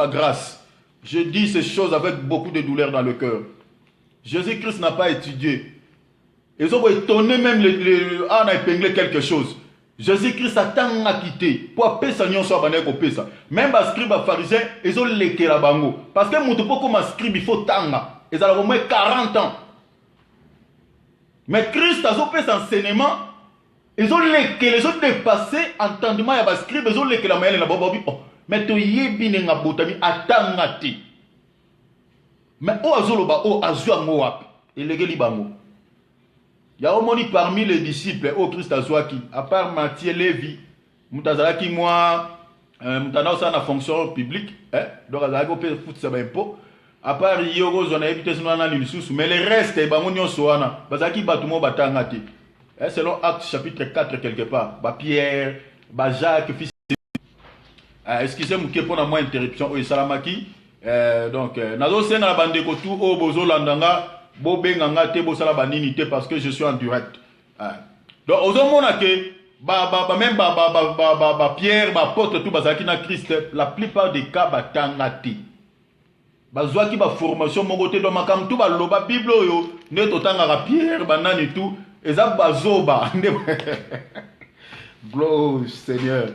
A: grâce je dis ces choses avec beaucoup de douleur dans le cœur. Jésus-Christ n'a pas étudié et ils ont étonné même on a épinglé quelque chose. Jésus-Christ a tant à quitter pour appeler ça nyon soit bané ko pesa même bas scribe pharisien ils ont léqué la bango parce que mon pas comme scribe il faut tanga ils ont au moins 40 ans mais Christ a fait son enseignement ils ont léqué les autres dépassé entendement ya bas scribe ils ont léqué la mayele na bobo oh mais to yebi nga botami atanga ti mais o azoloba o azwa ngo wapi elegeli bango. Il y a au moins parmi les disciples au Christ Azwaki, à part Matthieu Lévi, Moutazalaki moi, Moutana aussi en fonction publique, donc Azalaki peut foutre ça impôt. À part Yogo, on a évité ce nom mais les restes, Bamonio Soana, Bazaki Batoumo Batangati. Selon Actes chapitre 4 quelque part, Pierre, Jacques, fils. Excusez-moi pour la moins interruption, oui, Salamaki. Donc, Nazo Sen la bande de tout au Bozo Landanga. Parce que je suis en direct. Donc, aux hommes même Pierre, apôtre, tout bazaki na Christ, la plupart des cas batangati. Bazwaki ba formation mon côté dans makam tout ba loba Bible yo, ne totanga Pierre banani tout, eza bazoba. Gloire Seigneur.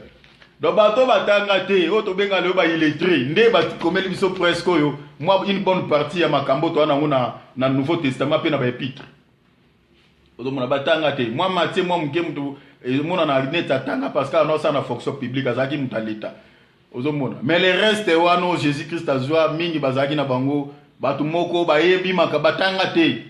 A: Donc bato batangati, o to benga le ba illettré, nde ba komeli biso presque yo. Moi une bonne partie ya makambo to na Nouveau Testament pe na ba épître. Ozo mona batanga te. Moi Matthieu moi mke mutu mona na net atanga parce que on a ça na fonction publique azaki muta l'état. Mais le reste, wano Jésus-Christ azwa mingi bazaki na bango batu moko bayebi makabatanga te.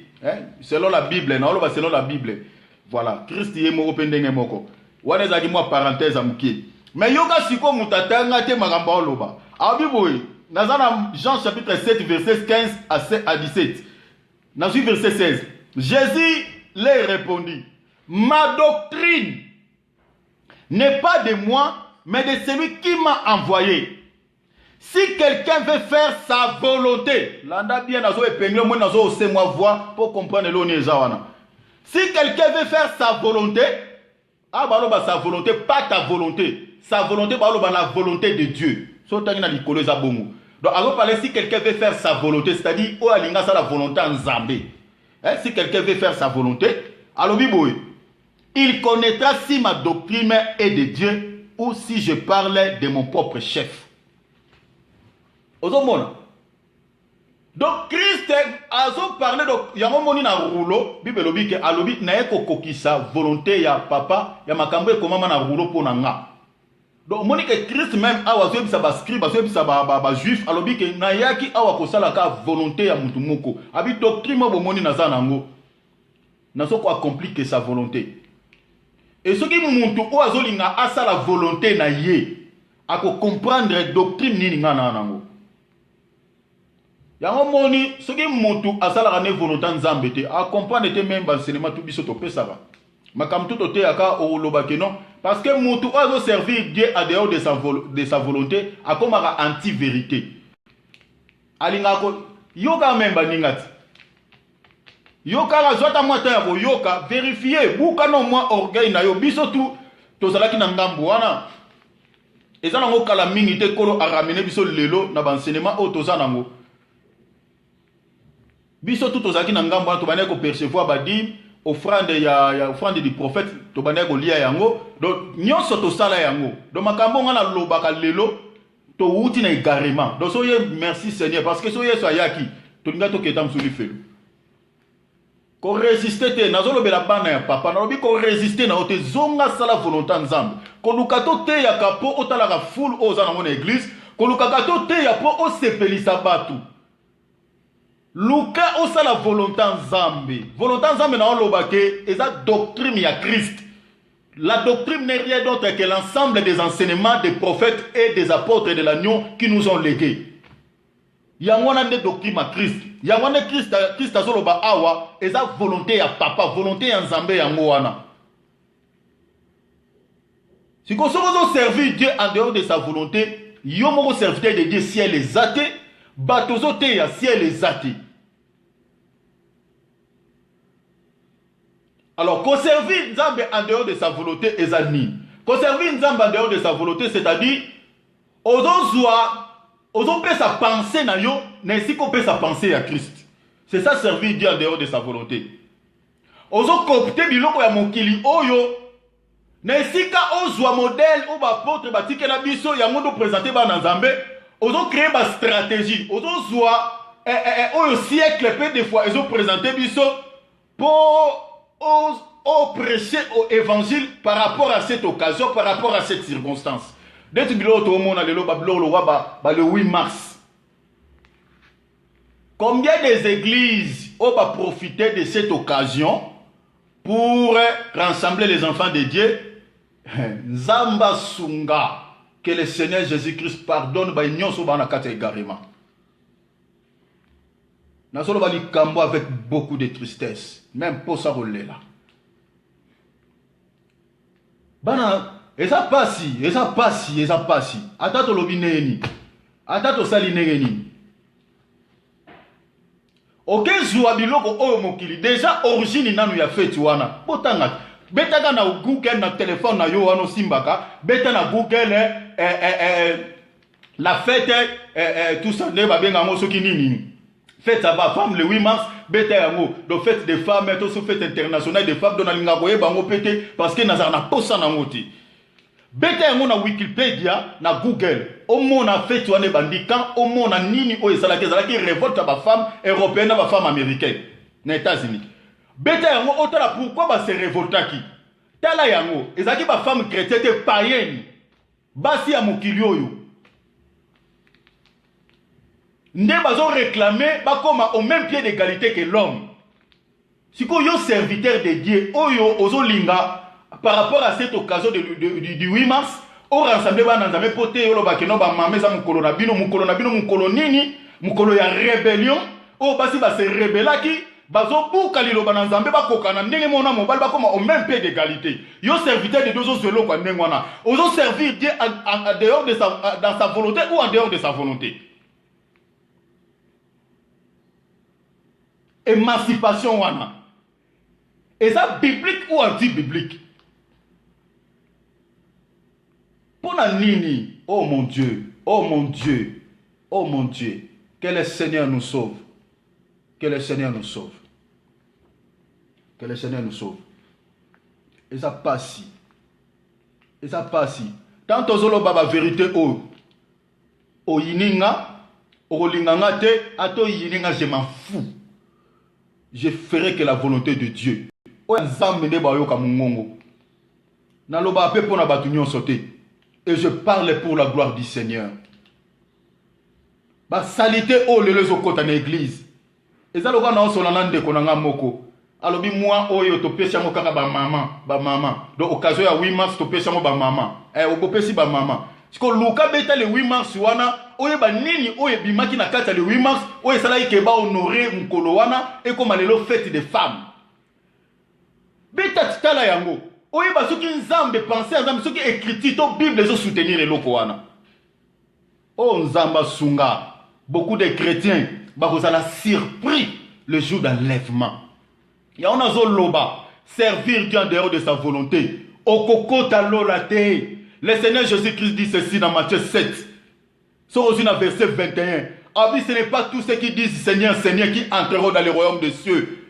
A: Selon la Bible, na oloba selon la Bible. Voilà, Christ ye moko pendenge moko. Wana zaki moi parenthèse amuki. Mais yoga siko mutatanga te makamba oloba. Abiboy, nazana Jean chapitre 7 verset 15 à 17. Dans le verset 16. Jésus leur répondit: ma doctrine n'est pas de moi, mais de celui qui m'a envoyé. Si quelqu'un veut faire sa volonté, pour comprendre. Si quelqu'un veut faire sa volonté, sa volonté, pas ta volonté. Sa volonté, la volonté de Dieu. Donc, si quelqu'un veut faire sa volonté, c'est-à-dire, la volonté en Zambé. Si quelqu'un veut faire sa volonté, alors, il connaîtra si ma doctrine est de Dieu ou si je parle de mon propre chef. Donc Christ a parlé de yamomoni na rouleau Bible lobi ke alobi na eko kokisa volonté ya papa ya makambo e komama na rouleau pona nga. Donc monique Christ même awa zo bisa ba scribe ba bisa ba juif alobi ke na yaki awa kosala ka volonté ya mutu moko. Abi doctrine mo bomoni na za nango. Na so ko accomplir sa volonté. Et ce qui mutu o azolinga asa la volonté na ye ako comprendre doctrine nini nga na nango. Yango moni soki mutu asala ne volonté nzambe te a comprendre te même enseignement tout biso to pesaba makam tout te aka o lobake non parce que mutu ozo servir Dieu à dehors de sa volonté a comme anti vérité alinga ko yoka memba ningati yoka la zota mwata ya ko yoka vérifier buka non moi orgueil na yo biso tout to salaki na ngambo wana ezana ngo kala mingi te kolo a ramener biso lelo na enseignement o to zanango. Biso tout ozaki na ngambo to baneko percevoir badi offrande ya offrande du prophète to baneko lia yango donc nyonso to sala yango donc makambo ngana lobaka lelo to wuti na égarement donc soye merci Seigneur parce que soye so yaki to linga to keta msuli felu ko résister te nazolo bela bana ya papa na lobi ko résister na ote zonga sala volonté nzambe ko lukato te ya kapo otala ka full ozana ngona église ko lukato te ya po o sepelisa batu Luka osa la volonté nzambe. Volonté nzambe na olobake eza doctrine ya Christ. La doctrine n'est rien d'autre que l'ensemble des enseignements des prophètes et des apôtres de l'agneau qui nous ont légués. Yangwana ne doctrine à Christ. Yangwana Christ azoloba awa eza volonté ya papa, volonté ya nzambe yango wana. Si qu'on se servir Dieu en dehors de sa volonté, yomo serviteur de Dieu ciel les athées, batozote ya ciel les athées. Alors, conserver Nzambe en dehors de sa volonté est ani. Conserver Nzambe en dehors de sa volonté, c'est-à-dire, on peut sa pensée na yo, ainsi qu'on peut sa pensée à Christ. C'est ça servir Dieu en dehors de sa volonté. Ozo copter biloko ya mokili oyo, ainsi ka ozwa modèle ou ba porte ba tikela biso ya mondo présenter ba na Nzambe, ozo créer ba stratégie, ozo zwa oyo siècle peu des fois ils ont présenté biso pour au prêcher au évangile par rapport à cette occasion, par rapport à cette circonstance. Dès que le 8 mars, combien des églises ont profité de cette occasion pour rassembler les enfants de Dieu? Nzamba Sunga, que le Seigneur Jésus-Christ pardonne également. Nous allons avec beaucoup de tristesse. Même pour ça, là. Bana, et ça passe, et ça passe, et ça passe. Atato lobineni. Atato salineni. Ok, zouabiloko oyo mokili. Déjà, origine nanu ya fait wana. Botanga. Betaka na Google na téléphone na yo wano simbaka. Beta na Google la fête tout ça. Ne va bien ngamo soki nini. Fête ça va femme le 8 mars. Beta yango do fête des femmes et aussi fête internationale des femmes dona linga boye bango pété parce que nazana posa na ngoti beta yango na Wikipédia na Google au mona fête wane bandi quand au mona nini o ezalaki révolte ba femme européenne ba femme américaine na États-Unis beta yango otala pourquoi ba se révoltaki tala yango ezalaki ba femme chrétienne païenne basi ya mokili oyo nde bazo réclamer bakoma au même pied d'égalité que l'homme. Si yo serviteur de Dieu, oyo ozolinga par rapport à cette occasion du 8 mars, on rassemble ba nzambe poté yo ba keno ba mameza mukolo na bino mukolo nini, mukolo ya rébellion, o basi ba se rebelaki, bazo buka liloba na nzambe ba kokana ndenge mona mobali bakoma au même pied d'égalité. Yo serviteur de Dieu zelo kwa ndenge wana. Ozo servir Dieu en dehors de dans sa volonté ou en dehors de sa volonté. Émancipation wana. Et ça biblique ou anti-biblique? Pour la nini, oh mon Dieu, oh mon Dieu, oh mon Dieu, que le Seigneur nous sauve. Que le Seigneur nous sauve. Que le Seigneur nous sauve. Et ça passe. Et ça passe. Tant que baba vérité o yininga, o linganga te, ato yininga je m'en fous. Je ferai que la volonté de Dieu. O nzambe ne ba yo ka mungongo. Na loba pe pona batu nyon sauté. Et je parle pour la gloire du Seigneur. Ba salité o le lezo kota na église. Eza loka na osolanda konanga moko. Alobi moi oyo to pesa mo kaka ba mama. Donc occasion ya 8 mars to pesa mo ba mama. Oko pesi ba mama. Siko luka beta le 8 mars wana oyo ba nini oyo bimaki na kata le 8 mars oyo sala ke ba honorer mukolo wana et comme lelo fête des femmes. Beta titala yango. Oyo ba soki nzambe penser nzambe soki écrit to Bible zo soutenir eloko wana. Oh nzamba sunga. Beaucoup de chrétiens ba kozala surpris le jour d'enlèvement. Ya on a zo loba servir Dieu en dehors de sa volonté. Okokota lola te. Le Seigneur Jésus-Christ dit ceci dans Matthieu 7. C'est aussi dans verset 21. Ah oui, ce n'est pas tous ceux qui disent Seigneur, Seigneur qui entreront dans le royaume des cieux.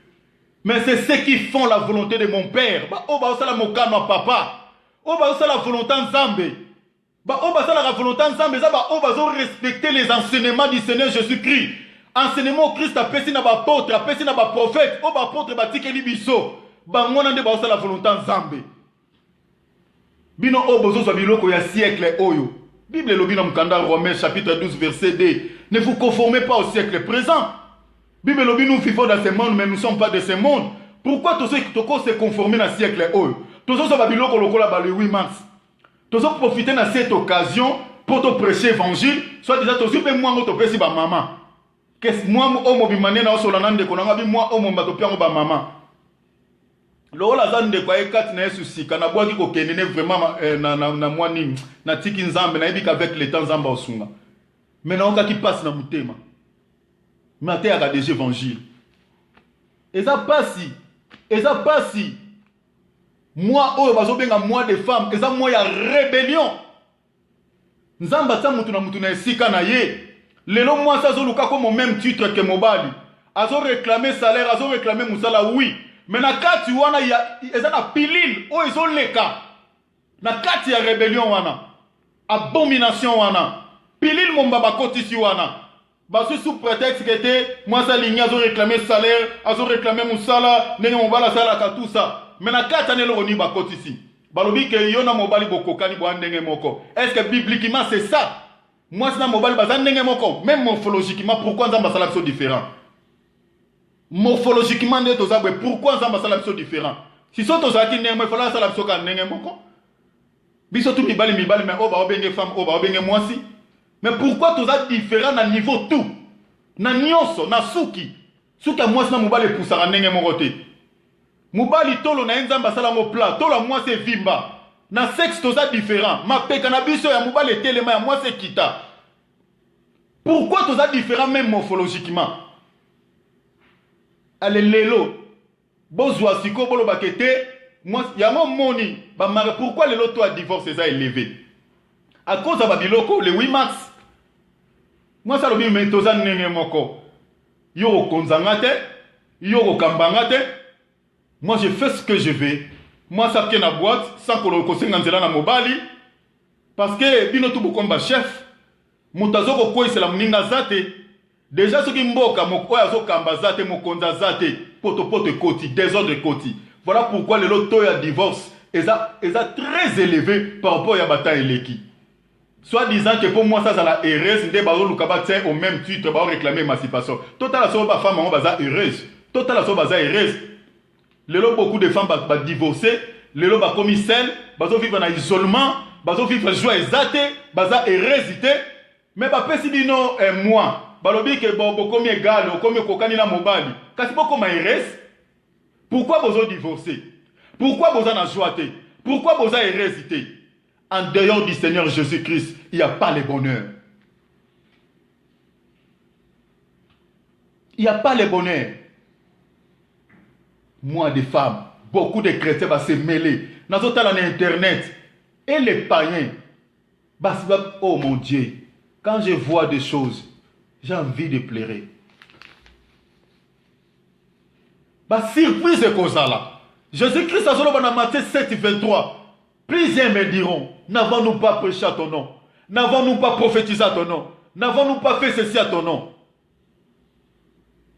A: Mais c'est ceux qui font la volonté de mon Père. Bah, oh, bah, ça la mokano papa. Oh, bah, ça la volonté en Zambé. Bah, oh, bah, ça la volonté en Zambé. Bah, oh, bah, respecter les enseignements du Seigneur Jésus-Christ. Enseignement au Christ, apesi na ba apôtre, apesi na ba prophète. Oh, bah, apôtre, bah, tikeli biso. Bah, moi, nande, bah, ça la volonté en Zambé. Bino, oh, bozo, so biloko ya siècle, oyo. Bible, le bino, mkanda, Romains, chapitre 12, verset 2. Ne vous conformez pas au siècle présent. Bible lobi nous vivons dans ce monde mais nous ne sommes pas de ce monde. Pourquoi tous ceux qui se conformer dans le siècle haut? Tous ceux qui sont le 8 mars. Tous ceux qui profitent de cette occasion pour te prêcher l'évangile, soit déjà tous ceux qui moi te prêcher ba maman. Qu'est-ce moi homo bimane na osolana de konanga bi moi homo mbato piango ba maman. Lo la zone de quoi kat na souci kana bwa ki ko kenene vraiment na moi ni na tiki nzambe na ebika avec le temps nzamba osunga. Maintenant on qui passe na mutema. Maté à des évangiles. Et ça passe. Et ça passe. Moi, oh, bazobenga moi des femmes. Et ça, moi, il y a rébellion. Nzamba sa mutuna mutuna esika na ye. Lelo moi, ça zoluka comme au même titre que Mobali. Azo réclamer salaire, azo réclamer musala, oui. Mais na kati wana, il y a pilil. Oh, ils ont les cas. Na kati ya rébellion wana. Abomination wana. Pilil mon babakoti si wana. Parce que sous prétexte que moi ça ligne a réclamé salaire, a réclamé moussala, n'est mon bala sala tout ça. Mais na 4 années l'oni bakot ici. Balobi que yona mobali boko kani bo ndenge moko. Est-ce que bibliquement c'est ça? Moi c'est na mobali bazan ndenge moko, même morphologiquement pourquoi nzamba sala sont différents? Morphologiquement ne to zabwe pourquoi nzamba sala sont différents? Si sont to zaki ndenge mo fala sala soka ndenge moko. Biso tout mibali mais o ba obenge femme, o ba obenge mwasi. Mais pourquoi tous êtes différents à niveau tout? Na nyonso, na suki. Suki a moi na mobali poussara ndenge morote. Mobali tolo na nzamba sala mo plat, tolo moi c'est vimba. Na sexe tous êtes différents. Ma peka na biso ya mobali telema ya moi c'est kita. Pourquoi tous êtes différents même morphologiquement? Allez lelo. Bozwa siko bolo bakete, moi ya mon moni, ba mare pourquoi le loto a divorce ça élevé? À cause de Babiloko, le 8 mars. Moi, ça le dit, toza nenge moko. Yoro konzangate, yoro kambangate. Moi, je fais ce que je veux. Moi, ça tient la boîte, sans que l'on konsenganzela na mobali. Parce que, bino tout beaucoup chef. Mutazo koko c'est la mninga zate. Déjà, ce qui mboka, moko yazo kamba zate, mokonza zate. Poto koti, désordre koti. Voilà pourquoi le loto ya divorce est très élevé par rapport à bataille leki. Soit disant que pour moi, ça, c'est la heureuse, des barreaux, au même titre, va réclamer émancipation. Total, la somme, femme, on va heureuse. Total, la somme, heureuse. Les lots, beaucoup de femmes vont divorcer. Les lots, comme ils s'aiment, vont vivre en isolement, vont vivre joie exatée, vont heureusité. Mais si dit non, moi, balobi que bon, comme égal, comme kokani na mobali. Kasi bon, comme heureuse. Pourquoi vous avez divorcé? Pourquoi vous avez joie? Pourquoi vous avez heureusité? En dehors du Seigneur Jésus-Christ, il n'y a pas le bonheur. Il n'y a pas le bonheur. Moi, des femmes, beaucoup de chrétiens vont se mêler. Dans Internet, et les païens, oh mon Dieu, quand je vois des choses, j'ai envie de pleurer. Surprise que ça là. Jésus-Christ a dit dans Matthieu 7, 23. Plusieurs me diront, n'avons-nous pas prêché à ton nom? N'avons-nous pas prophétisé à ton nom? N'avons-nous pas fait ceci à ton nom?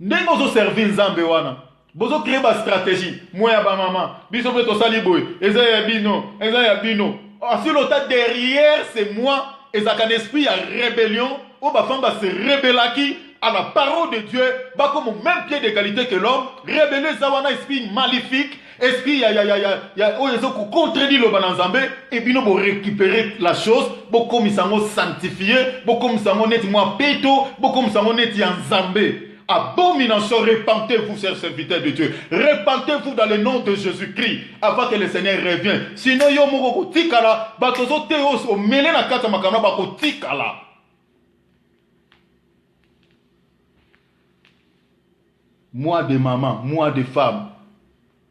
A: Nous avons servi Nzambe wana. Nous avons créé une stratégie. Moi, ma maman, biso beto saliboy, ezaya bino, ezaya bino. Sur l'autre derrière, c'est moi, et ça un esprit à rébellion, où ma femme va se rébeller qui à la parole de Dieu, bah comme au même pied d'égalité que l'homme, rébeller zawana esprit maléfique. Esprit, ils ont contredit le bananzambe, et puis nous allons récupérer la chose, beaucoup ils sont sanctifiés, beaucoup ils sont nettement péto, beaucoup ils sont nettement zambé. Abomination, repentez-vous, chers serviteurs de Dieu. Repentez-vous dans le nom de Jésus-Christ, avant que le Seigneur revienne. Sinon, yo moko tikala, batozo teos o mele na kata makana bako tikala. Moi des mamans, moi des femmes.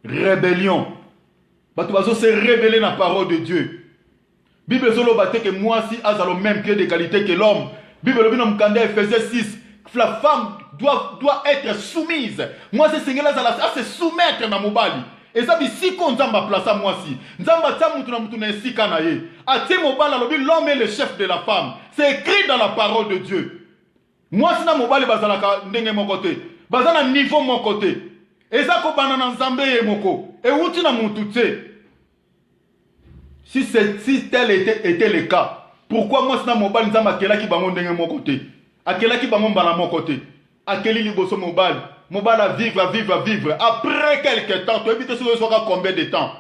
A: Rébellion. Bato bazo se rébeller dans la parole de Dieu. Bible solo bate que moi si a le même pied d'égalité que l'homme. Bible le binom kanda Ephésiens 6. La femme doit être soumise. Moi c'est Seigneur là se soumettre na mobali. Et ça dit si qu'on nzamba place à moi si. Nzamba tsa mutu na mutu na esika na ye. Ati mobala lobi l'homme est le chef de la femme. C'est écrit dans la parole de Dieu. Moi si na mobali bazalaka ndenge mon côté. Bazana niveau mon côté. Et ça ko banana nzambe ye moko. Et uti na mutu tse. Si tel était le cas, pourquoi moi si na mobali nzamba kela ki bango ndenge mon côté? Akela ki bango mbala mon côté. Akeli liboso mobali. Mobile à vivre, à vivre, à vivre. Après quelques temps, tu évites ce soir combien de temps.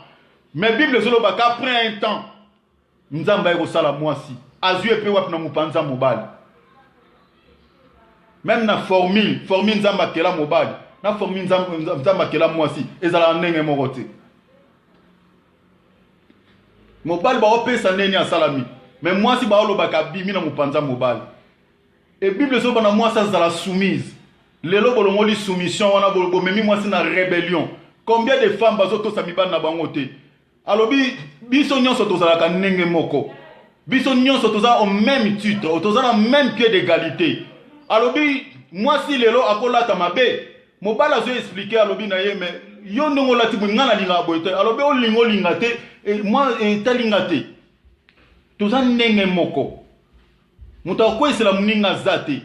A: Mais Bible sur le bac, après un temps, nous avons eu ça la moisi. Azue pe wap na mupanza mobile. Même na formule nous avons la mobile. Na formule nous avons la moisi. Et ça la nenge morote. Mobile ba opé sa neni a salami. Mais moi si ba lo baka bimi na mupanza mobile. Et Bible sur bana moi ça la soumise. Les lots bolongoli soumission, on a bolgo, mais moi c'est une rébellion. Combien de femmes bazoto samiban na bangote? Alors biso nyonso tozalaka nenge moko. Biso nyonso toza au même titre, toza au même pied d'égalité. Alors moi si les lots akola tamabe, mobala zo expliquer alors na ye mais yo ndongo lati ngana linga boite. Alors o lingo lingate et moi talingate. Toza nenge moko. Mutako c'est la muninga zate.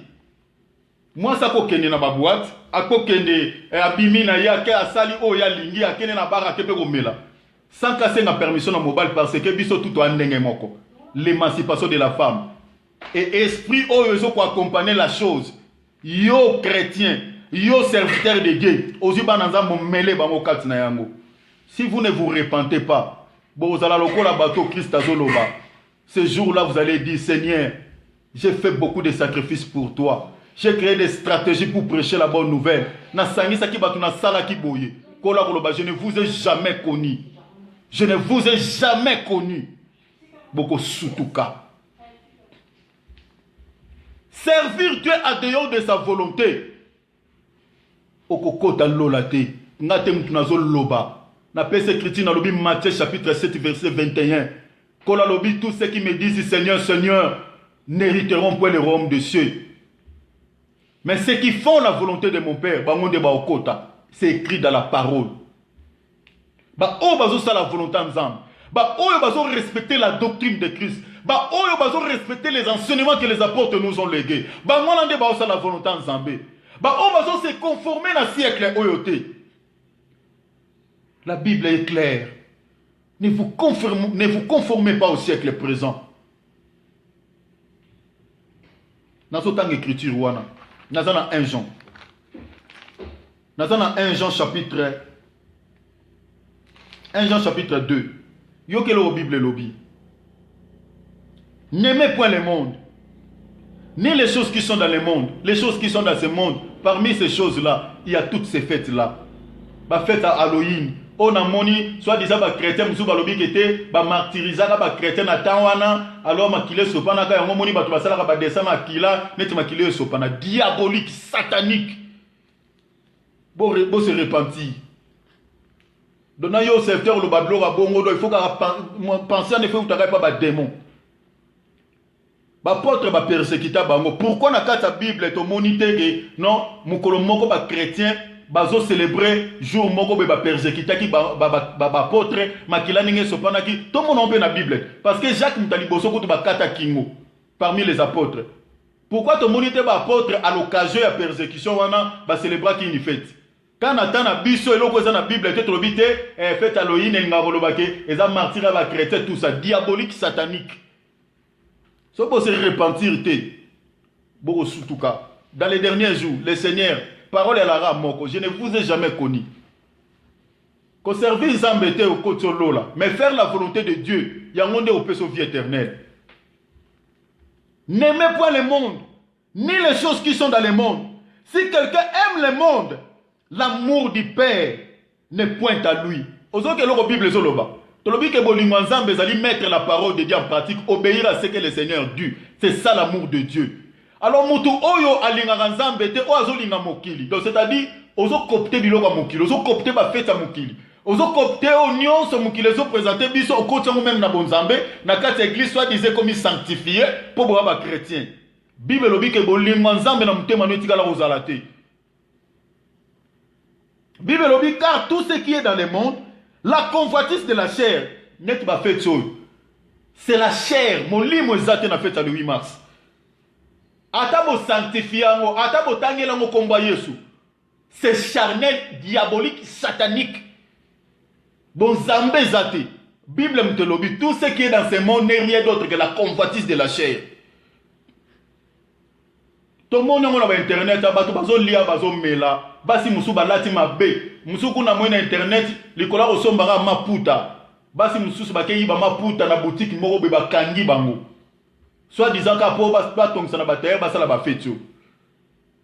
A: Moi ça kokende na baboite akokende abimi na ya ke asali o ya lingi akene na bara kepe komela sans casser na permission na mobile parce que biso tout en ndenge moko l'émancipation de la femme et esprit o yo ko accompagner la chose yo chrétien yo serviteur de Dieu ozuba na nzambo mele bango kati na yango si vous ne vous repentez pas bozala lokola bato Christ azoloba ce jour-là vous allez dire Seigneur j'ai fait beaucoup de sacrifices pour toi. J'ai créé des stratégies pour prêcher la bonne nouvelle. Je ne vous ai jamais connu. Je ne vous ai jamais connu. Beaucoup soutouka. Servir Dieu à dehors de sa volonté. Okokota lolate. Ngatem tunazo loba. Na pese chrétien dans le Matthieu chapitre 7 verset 21. Kola lobi tous ceux qui me disent Seigneur, Seigneur, n'hériteront point le royaume des cieux. Mais ceux qui font la volonté de mon Père, c'est écrit dans la parole. Ils la volonté ensemble. Ils ont respecté la doctrine de Christ. Ils ont respecté les enseignements que les apôtres nous ont légués. Ils ont la volonté ensemble. Ils ont se conformer à siècle. La Bible est claire. Ne vous conformez pas au siècle présent. Nazotang écriture wana. Nazana 1 Jean. Nazana 1 Jean chapitre 2. Yokelo Bible lobby. N'aimez point le monde, ni les choses qui sont dans le monde, les choses qui sont dans ce monde. Parmi ces choses-là, il y a toutes ces fêtes-là. La fête à Halloween. On a moni, soit disant les chrétiens, nous sommes qui étaient martyrisés, les chrétiens à Tawana, alors makile sopana, quand on moni, tu vas savoir que descendre à Kila, net makile sopana, diabolique, satanique. Bon se repentir. Donc, il y a un secteur, le badlo, il faut penser en effet où tu n'as pas de démon. L'apôtre va persécuter bango. Pourquoi dans la Bible est monité que non, mukolo moko ba chrétien bazo célébrer jour moko ba persécuter qui ba apôtre makila ninge sopana ki tout le monde peut na Bible parce que Jacques Mutaliboso ko ba kata kingo parmi les apôtres. Pourquoi to monité ba apôtre à l'occasion de la persécution wana ba célébrer qui une fête. Quand Nathan a biso eloko za na Bible te trobité fête Halloween et ngabolobake eza martyr ba chrétien tout ça diabolique satanique. Ce pour se repentir, dans les derniers jours, le Seigneur, parole à la rame, je ne vous ai jamais connu. Conserver les embêtés au côté de l'eau, mais faire la volonté de Dieu, il y a un monde au péché vie éternelle. N'aimez point le monde, ni les choses qui sont dans le monde. Si quelqu'un aime le monde, l'amour du Père ne pointe à lui. Osons que la Bible est là. Mettre la parole de Dieu en pratique, obéir à ce que le Seigneur dit. C'est ça l'amour de Dieu. Alors, mutu oyo alinga nzambe te ozo linga mokili. Donc c'est-à-dire, ozo copter biloko mokili, ozo copter ba fête mokili. Ozo copter onion so mokili ozo présenter biso au côté même na bonzambe, na kati église soit disait comme sanctifié pour boire ba chrétien. Bible lobi ke bolinga nzambe na mutema no tikala kozalate. Bible lobi car tout ce qui est dans le monde, la convoitise de la chair, n'est pas fait c'est la chair, mon lit mo zate na fête le 8 mars. Atabo sanctifiango, atabo tangelango komba Yesu. C'est charnel, diabolique, satanique. Bon zambé zate. Bible me te lobi, tout ce qui est dans ce monde n'est rien d'autre que la convoitise de la chair. Tout le monde a internet, bato bazo lia bazo mela. Basi musu balati mabe. Musu kuna mwena internet, likola osombara maputa. Basi musu bakei ba maputa na boutique moko be bakangi bango. Soit disant ka po ba tongsa na bataire basala ba fetio.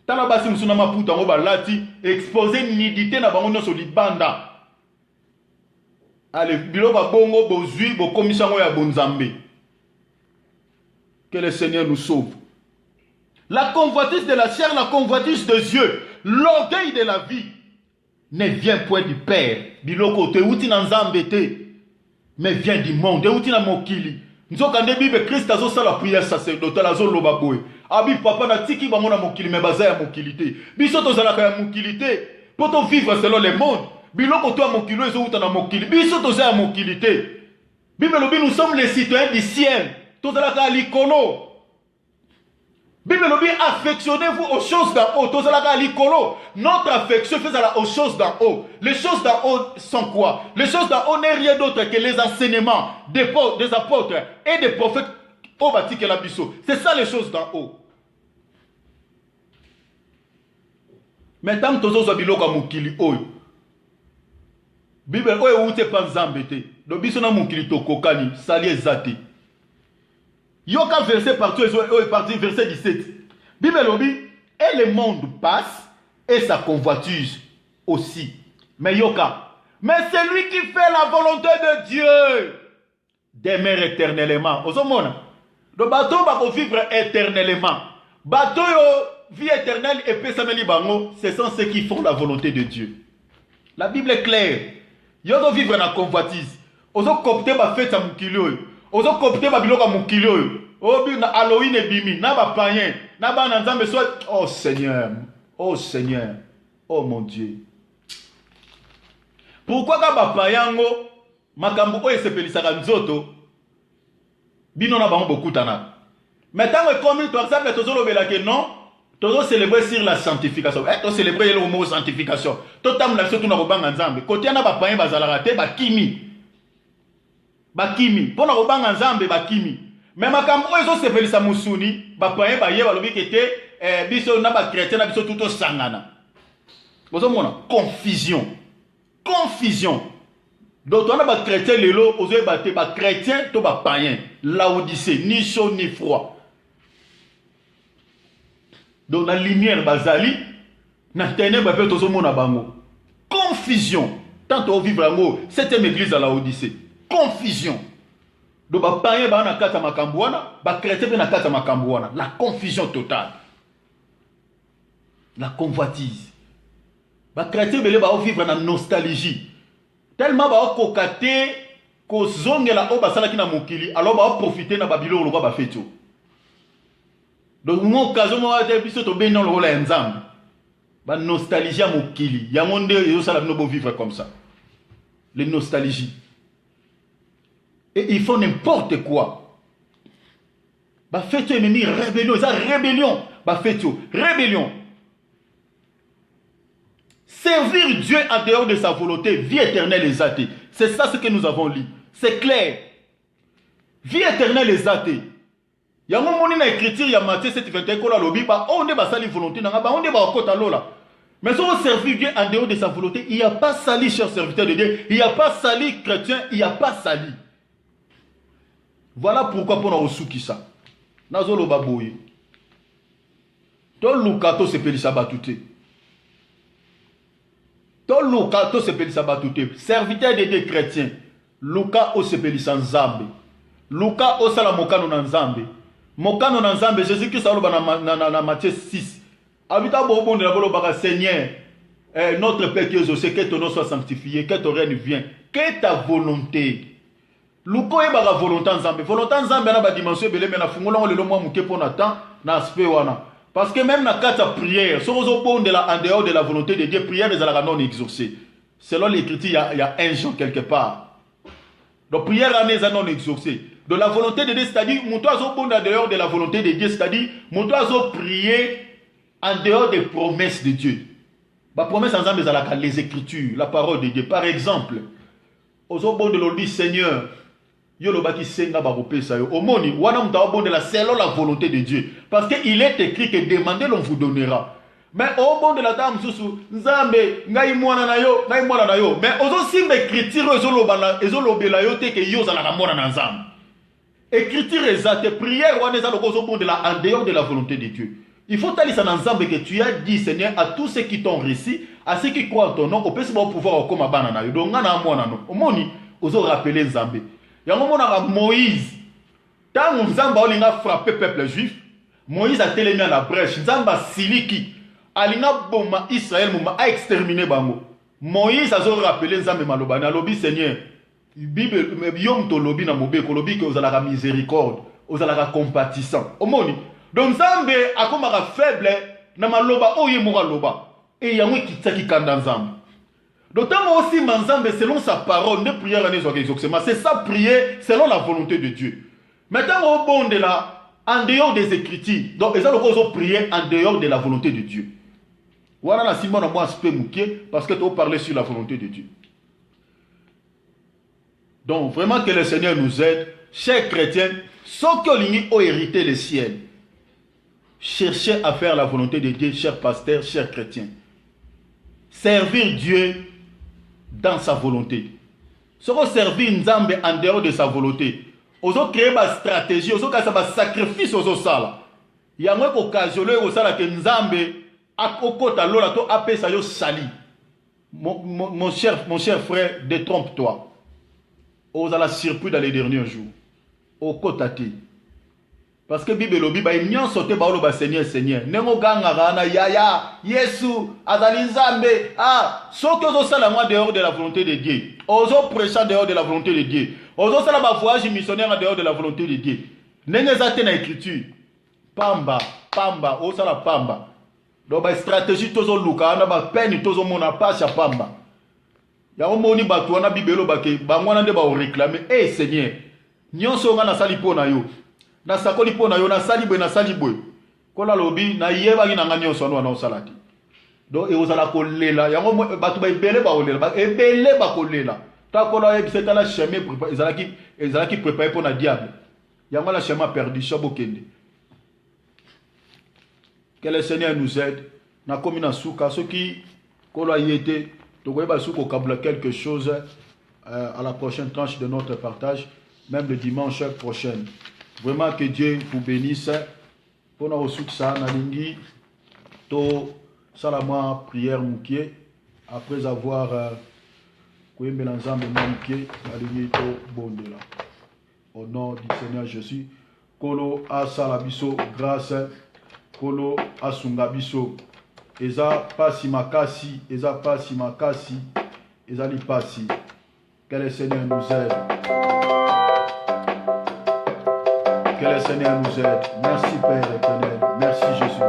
A: Tala basi musu na maputa ngo balati exposer nudité na bango nyonso libanda. Allez, bilo ba bongo bozui bo komisango ya bonzambe. Que le Seigneur nous sauve. La convoitise de la chair, la convoitise des yeux, l'orgueil de la vie ne vient point du Père. Biloko te uti na nzambe te, mais vient du monde. Te uti na mokili. Nzo kande Bible Christ azo sala prière sacerdotale azo loba boy. Abi papa na tiki bango na mokili me baza ya mokilité. Biso to zalaka ya mokilité. Poto vivre selon le monde. Biloko to mokilo ezo uta na mokili. Biso to za ya mokilité. Bible lobi nous sommes les citoyens du ciel. To zalaka likolo. Bible dit affectionnez-vous aux choses d'en haut. Notre affection fait aux choses d'en haut. Les choses d'en haut sont quoi? Les choses d'en haut n'est rien d'autre que les enseignements des apôtres et des prophètes au bâti que la bisso. C'est ça les choses d'en haut. Maintenant, tous les biloko à mukili oyo. Bible oyo ute panzambete. Do biso na mukili to kokani sali ezati. Yoka verset partout, verset 17. Bible dit, et le monde passe, et sa convoitise aussi. Mais Yoka, mais celui qui fait la volonté de Dieu demeure éternellement. Le bateau va vivre éternellement. Bateau vie éternelle et paix samedi bango, ce sont ceux qui font la volonté de Dieu. La Bible est claire. Yoka vivre dans la convoitise. Ozo copter ba fête à mukilo. Ozo copter ba biloko mukilo. Obi na Halloween et bimi na ba païen na ba na nzambe soit oh Seigneur, oh Seigneur, oh mon Dieu. Pourquoi ka ba païengo makambo o esepelisaka nzoto bino na bango bokutana. Maintenant comme par exemple tozolo belake non, tozo célébrer sur la sanctification. To célébrer le mot sanctification. To tamla surtout na kobanga nzambe. Côté na ba païen bazalaka te ba kimi. Ba kimi, pona kobanga nzambe ba kimi.
B: mais makambo oyo ezosepelisa musuni bapayen baye balobi kete biso na bakretien na biso tout osangana. Bozomona confusion. Donc on a ba chrétien lelo ozoyeba te ba chrétien to ba païen, Laodicée, ni chaud ni froid. Donc la lumière bazali na ténèbres pe tozomona bango. Confusion. Tant on vivre yango, septième église à Laodicée. Confusion. Donc ba païen ba na kata makambo wana, ba chrétien na kata makambo wana. La confusion totale. La convoitise. Les chrétiens vont vivre dans la nostalgie. Tellement ba kokate ko zongela o basala kina mokili, alors ba profiter na Babylone lo ba feto. Donc mon occasion mo ate biso to be non lo la nzambe. Ba nostalgie mokili. Ya monde yo sala no vivre comme ça. Les nostalgies. Et ils font n'importe quoi. Ba feto ennemi rébellion, ça rébellion. Ba feto rébellion. Servir Dieu en dehors de sa volonté, vie éternelle et athée. C'est ça ce que nous avons lu. C'est clair. Vie éternelle et athée. Il y a un moment dans l'écriture, il y a Matthieu 7, 21, on ne va pas sali volonté, on ne va pas lola. Mais si on servir Dieu en dehors de sa volonté, il n'y a pas sali, chers serviteurs de Dieu. Il n'y a pas sali, chrétien, il n'y a pas sali. Voilà pourquoi pour nous souki ça. Nazolo baboui. Ton lukato se peli sabatouté. Ton lukato se peli sabatouté. Serviteur de Dieu chrétien. Luka o se peli sans zambe. Luka o sala mokano na nzambe. Mokano na nzambe, Jésus-Christ aloba na Matthieu 6. Habita bon de la boloba Seigneur, notre Père qui est aux cieux, que ton nom soit sanctifié, que ton règne vienne, que ta volonté. Luko e baga volonté nzambe. Volonté nzambe na ba dimension belé mais na fungola le mwa muke pona temps na aspect wana. Parce que même na kata prière, si vous opposez en dehors de la volonté de Dieu, prière les ala non exaucée. Selon l'écriture, il y a un jour quelque part. Donc prière n'est non exaucée. De la volonté de Dieu, c'est-à-dire, mon toit en dehors de la volonté de Dieu, c'est-à-dire, mon toit prier en dehors des promesses de Dieu. La promesse ensemble les Écritures, la parole de Dieu. Par exemple, aux bon de l'ordre Seigneur, yo lo baki senga ba kopesa yo. Omoni, wana mta bon de la selon la volonté de Dieu. Parce qu'il est écrit que demandez l'on vous donnera. Mais au bon de la dame susu, nzambe ngai mwana na yo, ngai mwana na yo. Mais ozo simbe écriture ezolobela yo te ke yo za la mwana na nzambe. Écriture exacte, prière wana za lokozo bon de la en dehors de la volonté de Dieu. Il faut aller dans nzambe que tu as dit Seigneur à tous ceux qui t'ont reçu, à ceux qui croient en ton nom, au peut pouvoir comme abana na yo. Donc ngana mwana no. Omoni ozo rappeler nzambe. Yango mona Moïse. Tant nzamba olinga frapper peuple juif, Moïse a télémi à la brèche, nzamba siliki. Alinga boma Israël moma a exterminé bango. Moïse a rappelé nzambe malobani alobi Seigneur. Bible yom to lobi na mobeko lobi que vous allez la miséricorde, vous allez la compatissant. Omoni. Donc nzambe akomaka faible na maloba oye mora loba. Et yango kitaki kanda nzambe. Donc tant aussi nzambe selon sa parole ne prière à exaucement, c'est ça prier selon la volonté de Dieu. Maintenant au bon de là en dehors des écritures. Donc ils ont prier en dehors de la volonté de Dieu. Voilà la Simon à moi aspect mouké parce que tu as parlé sur la volonté de Dieu. Donc vraiment que le Seigneur nous aide, chers chrétiens, ceux qui ont hérité le ciel. Cherchez à faire la volonté de Dieu, chers pasteurs, chers chrétiens. Servir Dieu dans sa volonté. Si on servir Nzambe en dehors de sa volonté, on a créé une stratégie, on a créé un sacrifice aux sala. Il y a une occasion où sala que Nzambe a kokota lola to apesa yo sali. Mon cher frère, détrompe-toi. On a la surpris dans les derniers jours. Au kotate. Parce que Bible lobi ba nyon sote ba lo ba Seigneur Seigneur. Nengo ganga gana yaya Yesu azali Nzambe. Ah, so que zo sala moi dehors de la volonté de Dieu. Ozo prêcher dehors de la volonté de Dieu. Ozo sala ba voyage missionnaire en dehors de la volonté de Dieu. Nenge zate na écriture. Pamba, o sala pamba. Donc ba stratégie tozo luka na ba peine tozo mona pas ya pamba. Ya omoni batu wana Bible ba ke bangwana nde ba o réclamer eh Seigneur. Nyonso nga na sali pona yo. Na sakoli po na yo na salibwe kola lobi na yeba ki na ngani osono na osalati do e ozala kolela yango batu ba ebele ba olela ba ebele ba kolela ta kola e biseta la chemin ezalaki préparé pour na diable Yango la chemin perdition bokende. Que le Seigneur nous aide. Na komi na souka ceux qui kolo ayete to koyeba souko kabla quelque chose à la prochaine tranche de notre partage, même le dimanche prochain. Vraiment que Dieu vous bénisse. Pour nous ça na lingi to salama prière mukie après avoir koyembela nzambe mukie na lingi to bondela. Au nom du Seigneur Jésus, kolo asala biso grâce, kolo asunga biso. Eza pasi makasi, eza pasi makasi, eza li pasi. Que le Seigneur nous aide. Que le Seigneur nous aide. Merci Père éternel. Merci Jésus.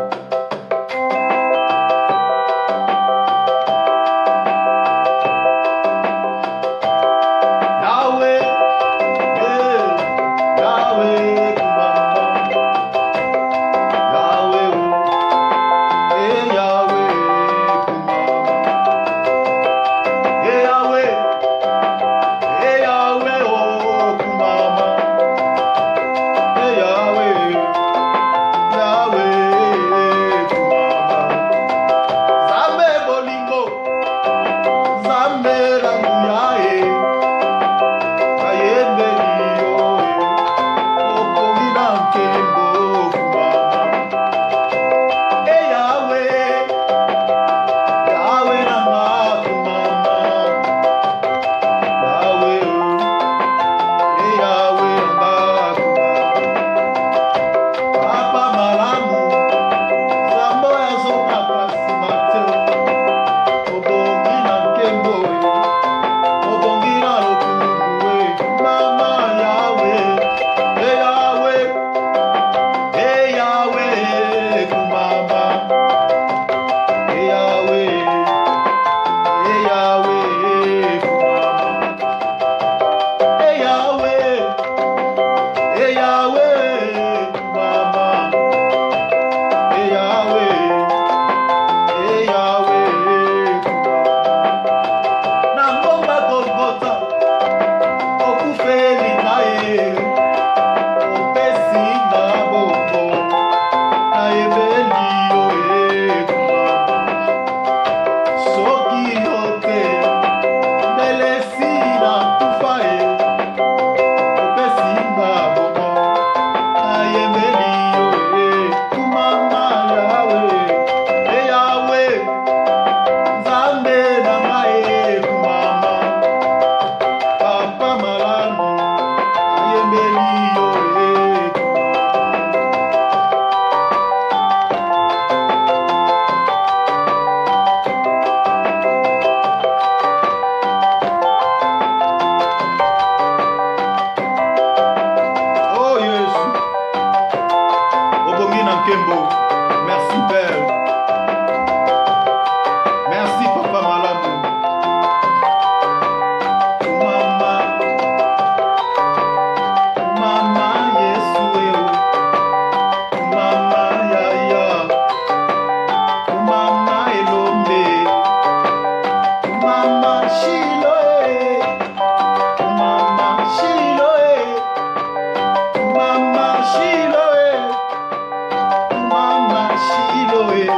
B: Merci Père. Merci Papa Malamu. Mama, Mama Yesu, Mama Yaya, Mama Elombe, Mama Shiloh, Mama Shiloh, Mama Shiloh, Mama Shiloh.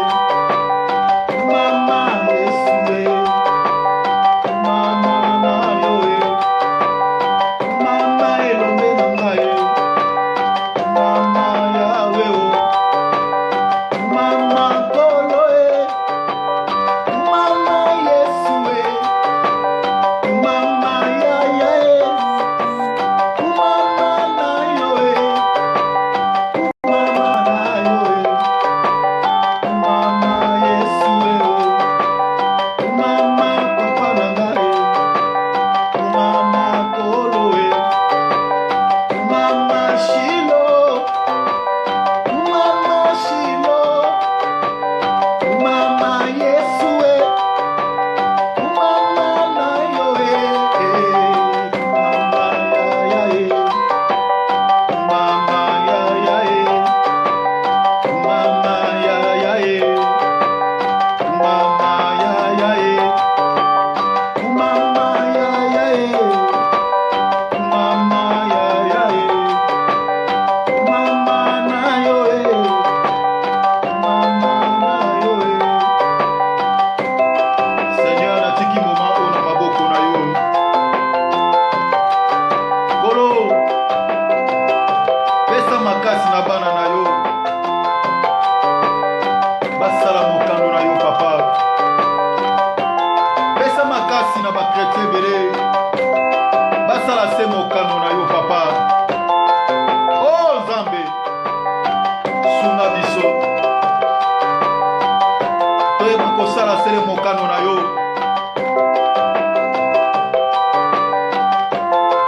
B: tosala sele mokano na yo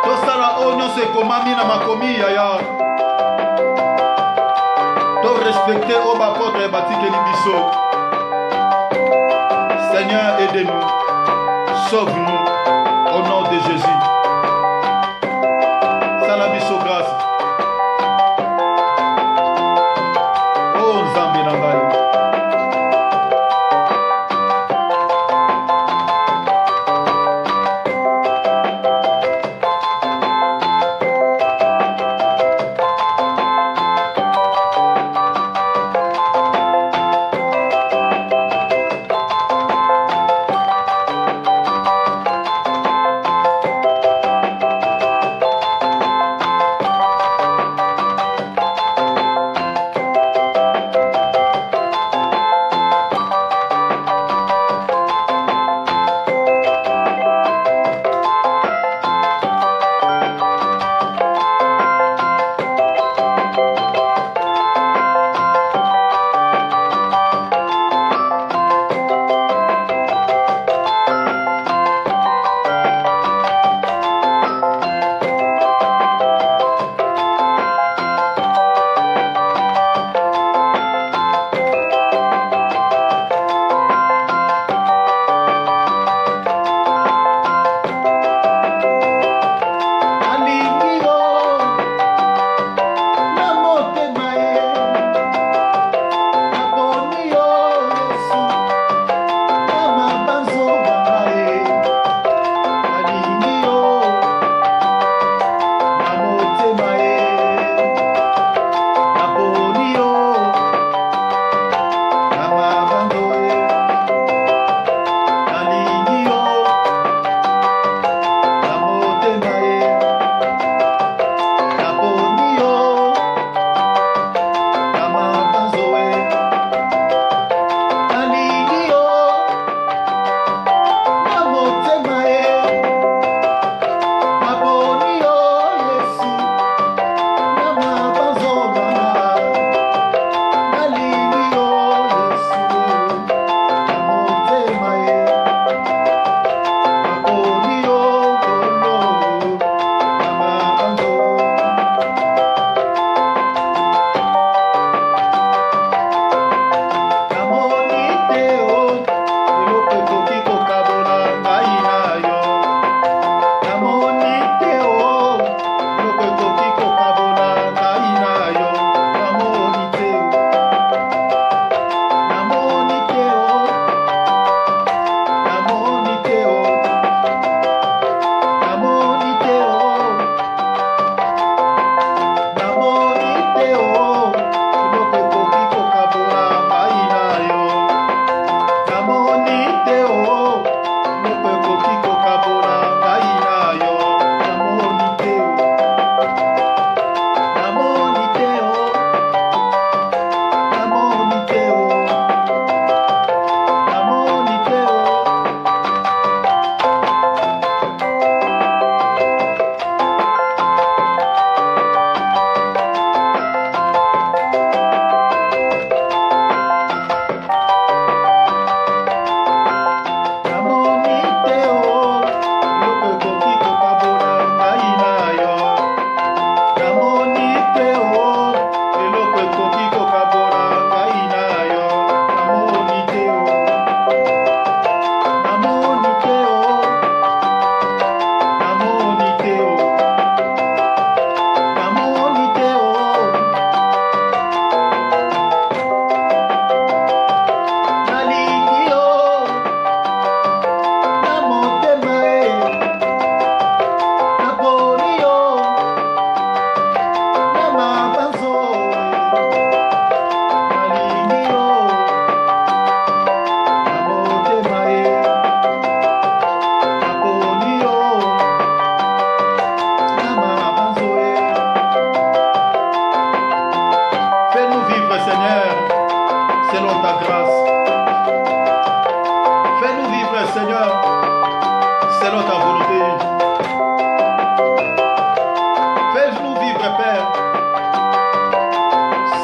B: tosala oyo nyonso ekomami na makomi yaya torespecte oyo bapotre batikeli biso. Seigneur, aidez-nous, sauve-nous au nom de Jésus. Sala biso grâce. Oh Nzambe na ngai.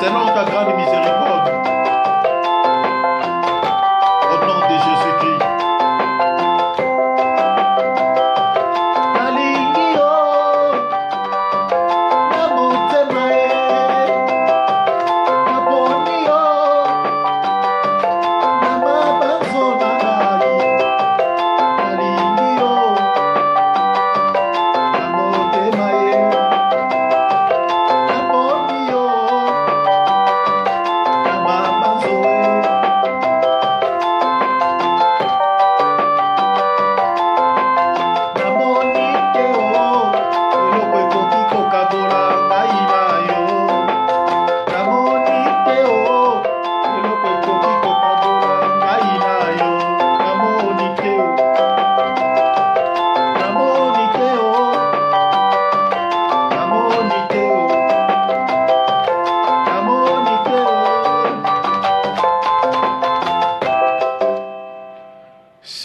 B: selon ta grande miséricorde. Au nom de Jésus.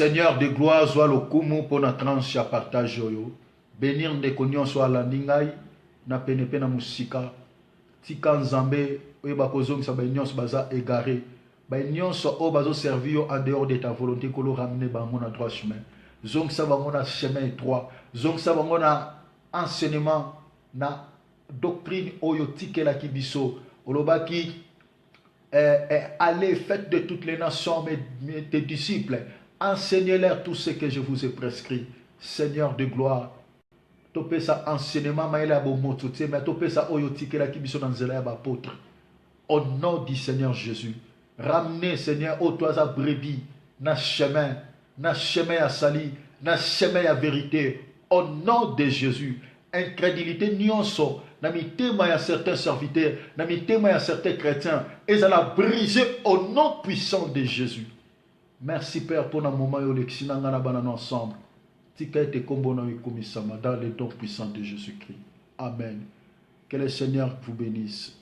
A: Seigneur de gloire, soit le kumu pour notre tranche à partage yo. Bénir de konyon soit la ningai, na penepe na musika. Tika nzambe, oyeba kozong sa ba nyons baza égaré. Ba nyons o bazo servir en dehors de ta volonté que lo ramener bango na droit chemin. Zong sa bango na chemin étroit. Zong sa bango na enseignement na doctrine oyo tikela kibiso. Olobaki allez, faites de toutes les nations mes tes disciples. Enseignez-leur tout ce que je vous ai prescrit. Seigneur de gloire. Topé ça enseignement maïla bo mototé mais topé ça oyo tikela kibiso dans zela ba apôtre. Au nom du Seigneur Jésus. Ramenez Seigneur au toi à brebis na chemin à sali, na chemin à vérité. Au nom de Jésus. Incrédulité nyonso na mitema ya certains serviteurs, na mitema ya certains chrétiens, et ça l'a brisé au nom puissant de Jésus. Merci Père pour le moment où nous sommes ensemble. Tika ete kombo na wikumisama dans les dons puissants de Jésus-Christ. Amen. Que le Seigneur vous bénisse.